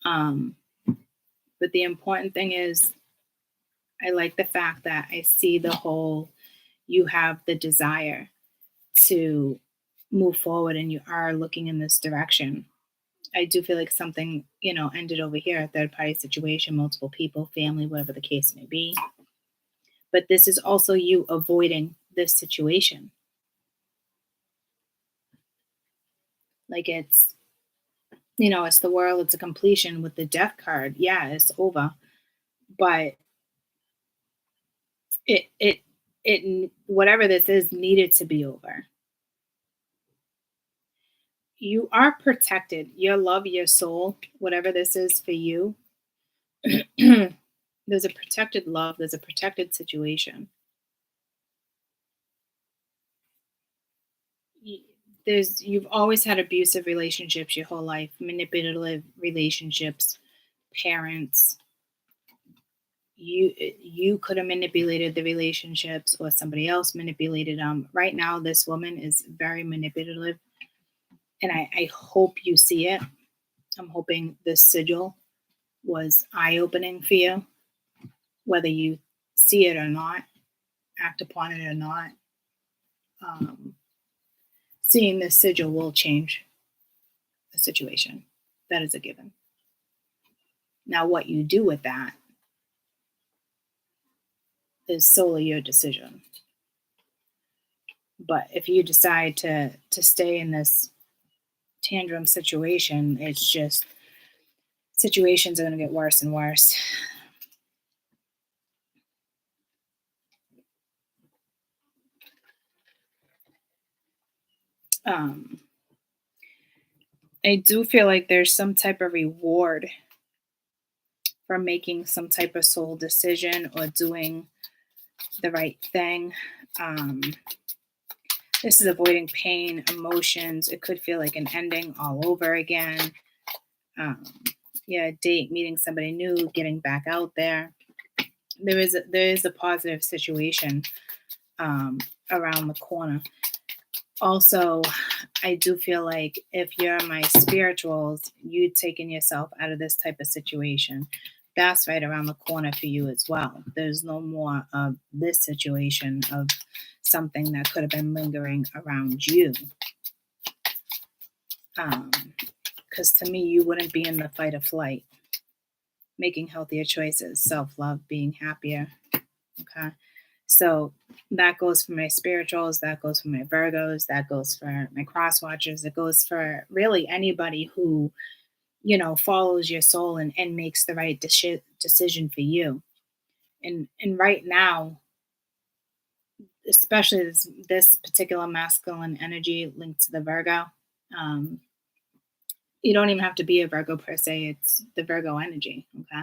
But the important thing is, I like the fact that I see the whole, you have the desire to move forward and you are looking in this direction. I do feel like something, ended over here, a third party situation, multiple people, family, whatever the case may be. But this is also you avoiding this situation. Like it's the world, it's a completion with the death card. Yeah, it's over. But it whatever this is needed to be over. You are protected. Your love, your soul, whatever this is for you, there's a protected love, there's a protected situation. You've always had abusive relationships your whole life, manipulative relationships, parents, you could have manipulated the relationships, or somebody else manipulated them. Right now, this woman is very manipulative, and I hope you see it. I'm hoping this sigil was eye-opening for you, whether you see it or not, act upon it or not. Seeing this sigil will change the situation. That is a given. Now, what you do with that is solely your decision. But if you decide to stay in this tantrum situation, it's just situations are going to get worse and worse. I do feel like there's some type of reward for making some type of soul decision or doing the right thing. This is avoiding pain, emotions. It could feel like an ending all over again. Date, meeting somebody new, getting back out there. There is a positive situation around the corner. Also, I do feel like if you're my spirituals, you taking yourself out of this type of situation. That's right around the corner for you as well. There's no more of this situation of something that could have been lingering around you. Because to me, you wouldn't be in the fight or flight. Making healthier choices, self-love, being happier. Okay. So that goes for my spirituals, that goes for my Virgos, that goes for my cross watchers, it goes for really anybody who, follows your soul and makes the right decision for you. And right now, especially this particular masculine energy linked to the Virgo, you don't even have to be a Virgo per se, it's the Virgo energy, okay?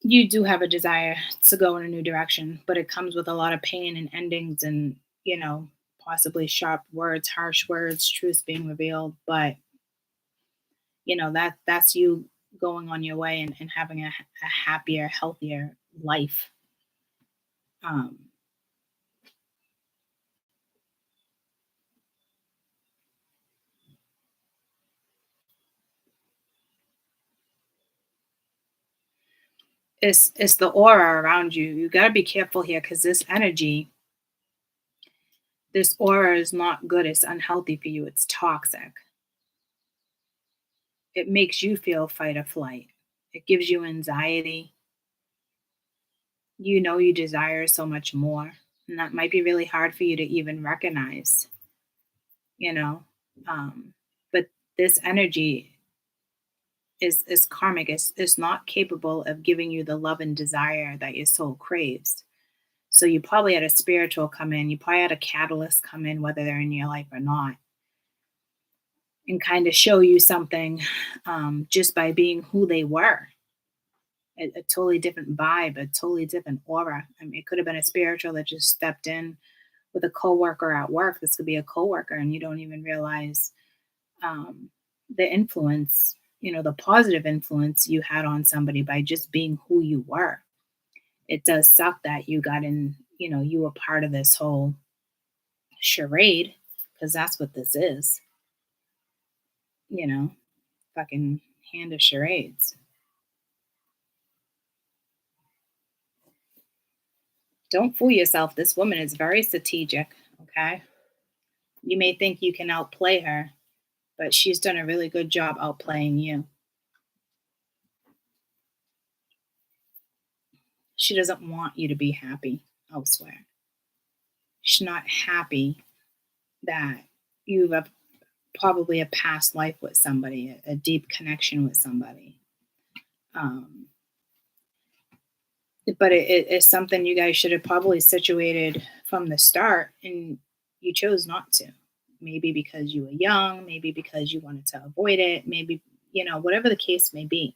You do have a desire to go in a new direction, but it comes with a lot of pain and endings and, possibly sharp words, harsh words, truths being revealed. But, that's you going on your way and having a happier, healthier life. It's the aura around you. You got to be careful here because this energy, this aura is not good. It's unhealthy for you. It's toxic. It makes you feel fight or flight. It gives you anxiety. You desire so much more. And that might be really hard for you to even recognize, you know. But this energy is karmic. It's not capable of giving you the love and desire that your soul craves. So you probably had a spiritual come in, you probably had a catalyst come in, whether they're in your life or not, and kind of show you something just by being who they were. A totally different vibe, a totally different aura. I mean, it could have been a spiritual that just stepped in with a coworker at work. This could be a coworker, and you don't even realize the influence, the positive influence you had on somebody by just being who you were. It does suck that you got in, you were part of this whole charade, because that's what this is, fucking hand of charades. Don't fool yourself. This woman is very strategic, okay? You may think you can outplay her, but she's done a really good job outplaying you. She doesn't want you to be happy elsewhere. She's not happy that you have probably a past life with somebody, a deep connection with somebody. But it is something you guys should have probably situated from the start, and you chose not to. Maybe because you were young, maybe because you wanted to avoid it, maybe, whatever the case may be.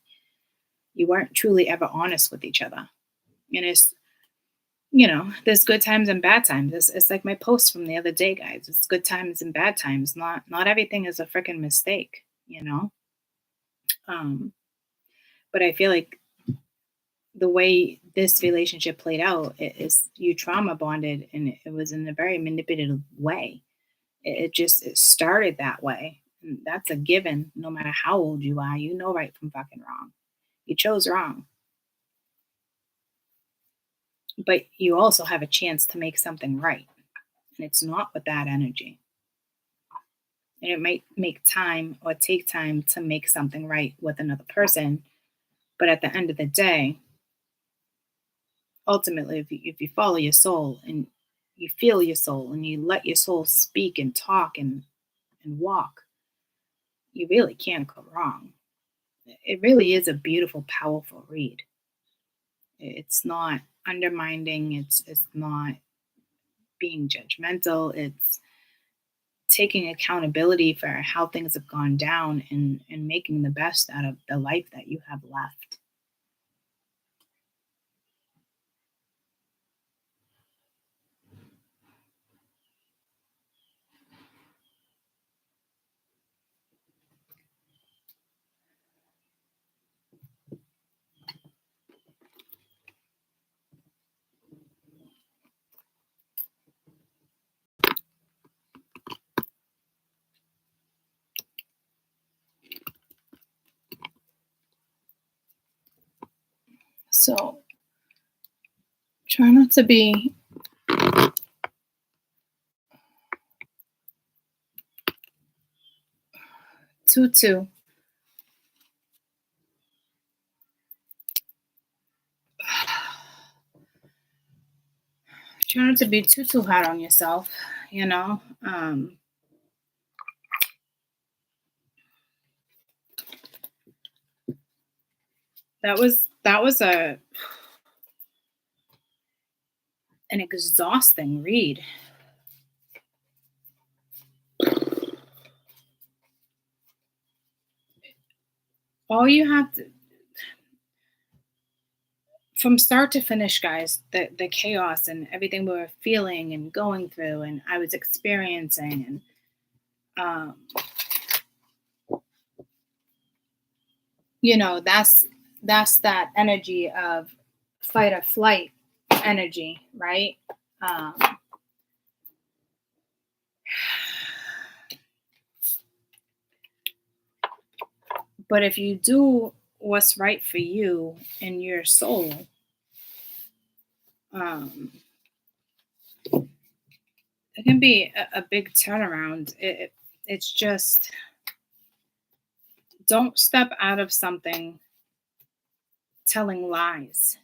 You weren't truly ever honest with each other. And it's, there's good times and bad times. It's like my post from the other day, guys. It's good times and bad times. Not everything is a freaking mistake, But I feel like the way this relationship played out is you trauma bonded, and it was in a very manipulative way. It started that way. And that's a given. No matter how old you are, you know right from fucking wrong. You chose wrong, but you also have a chance to make something right. And it's not with that energy. And it might make time or take time to make something right with another person. But at the end of the day, ultimately, if you follow your soul and you feel your soul and you let your soul speak and talk and walk, you really can't go wrong. It really is a beautiful, powerful read. It's not undermining, it's not being judgmental, it's taking accountability for how things have gone down and making the best out of the life that you have left. So try not to be too try not to be too hard on yourself, you know. That was an exhausting read. All you have to, from start to finish, guys, the chaos and everything we were feeling and going through and I was experiencing, and that's that energy of fight or flight energy, right? um, but if you do what's right for you and your soul, it can be a big turnaround. It's just, don't step out of something telling lies.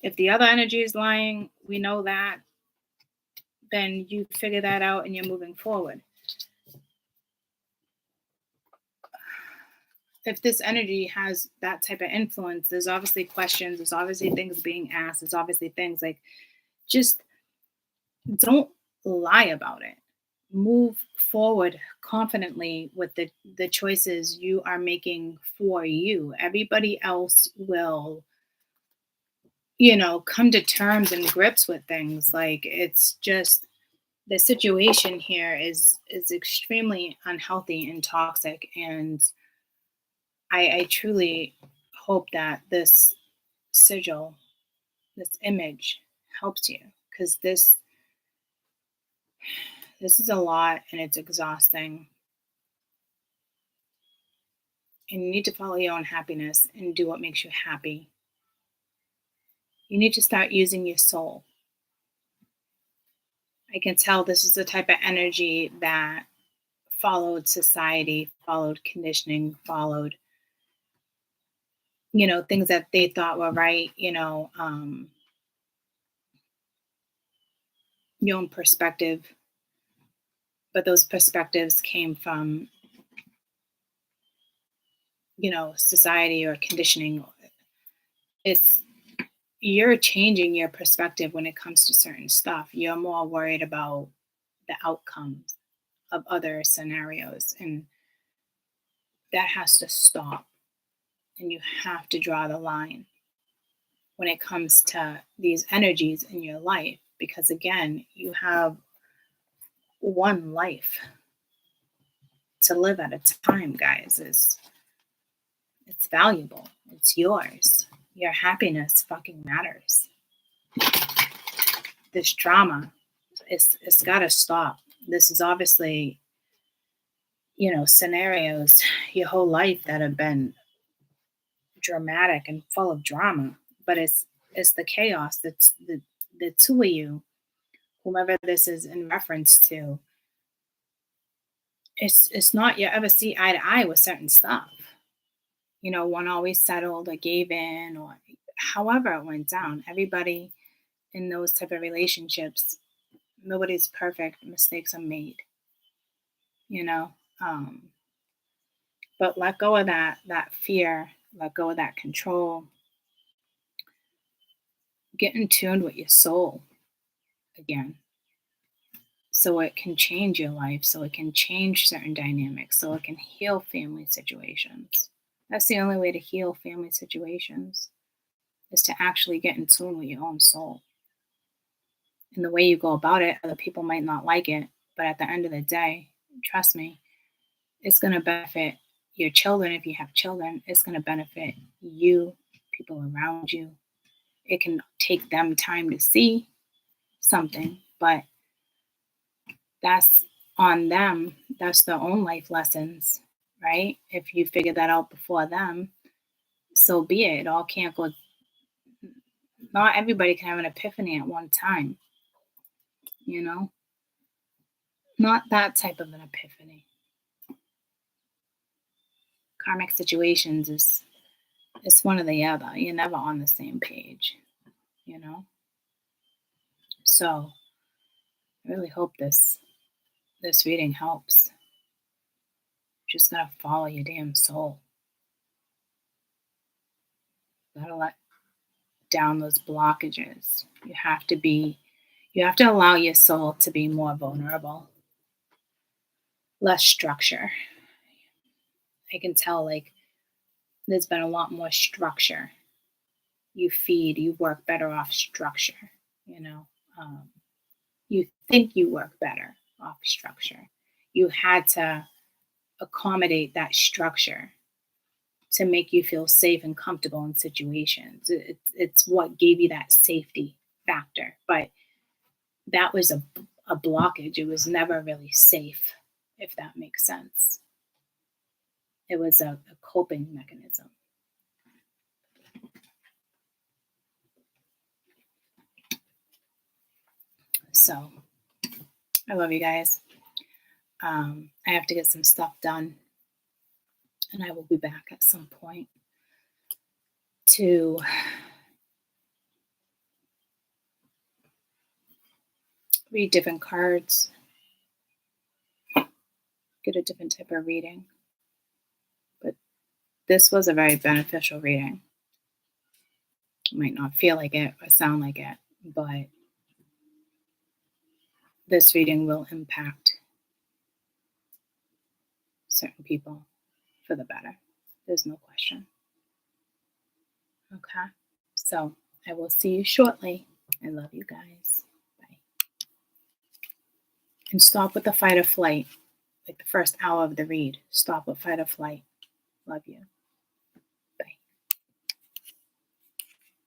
If the other energy is lying, we know that, then you figure that out and you're moving forward. If this energy has that type of influence, there's obviously questions, there's obviously things being asked, there's obviously things like, just don't lie about it. Move forward confidently with the choices you are making for you. Everybody else will, come to terms and grips with things. Like, it's just, the situation here is extremely unhealthy and toxic, and I truly hope that this sigil, this image, helps you, because this is a lot and it's exhausting. And you need to follow your own happiness and do what makes you happy. You need to start using your soul. I can tell this is the type of energy that followed society, followed conditioning, followed, things that they thought were right, your own perspective. But those perspectives came from, society or conditioning. It's, you're changing your perspective when it comes to certain stuff. You're more worried about the outcomes of other scenarios, and that has to stop. And you have to draw the line when it comes to these energies in your life, because again, you have one life to live at a time, guys. It's valuable. It's yours. Your happiness fucking matters. This drama, it's got to stop. This is obviously, scenarios your whole life that have been dramatic and full of drama. But it's the chaos that's the two of you, whomever this is in reference to. It's not you ever see eye to eye with certain stuff. One always settled or gave in, or however it went down. Everybody in those type of relationships, nobody's perfect. Mistakes are made, you know. But let go of that fear, let go of that control. Get in tune with your soul again, so it can change your life, so it can change certain dynamics, so it can heal family situations. That's the only way to heal family situations, is to actually get in tune with your own soul. And the way you go about it, other people might not like it, but at the end of the day, trust me, it's going to benefit your children. If you have children, it's going to benefit you, people around you. It can take them time to see something, but that's on them. That's their own life lessons, right? If you figure that out before them, so be it. It all can't go. Not everybody can have an epiphany at one time, Not that type of an epiphany. Karmic situations is it's one or the other. You're never on the same page, So I really hope this reading helps. Just gotta follow your damn soul. Gotta let down those blockages. You have to allow your soul to be more vulnerable, less structure. I can tell, like, there's been a lot more structure. You work better off structure, you think you work better off structure. You had to accommodate that structure to make you feel safe and comfortable in situations. It's what gave you that safety factor. But that was a blockage. It was never really safe, if that makes sense. It was a coping mechanism. So I love you guys. I have to get some stuff done, and I will be back at some point to read different cards, get a different type of reading. But this was a very beneficial reading. You might not feel like it or sound like it, but this reading will impact certain people for the better. There's no question. Okay? So I will see you shortly. I love you guys. Bye. And stop with the fight or flight. Like the first hour of the read. Stop with fight or flight. Love you.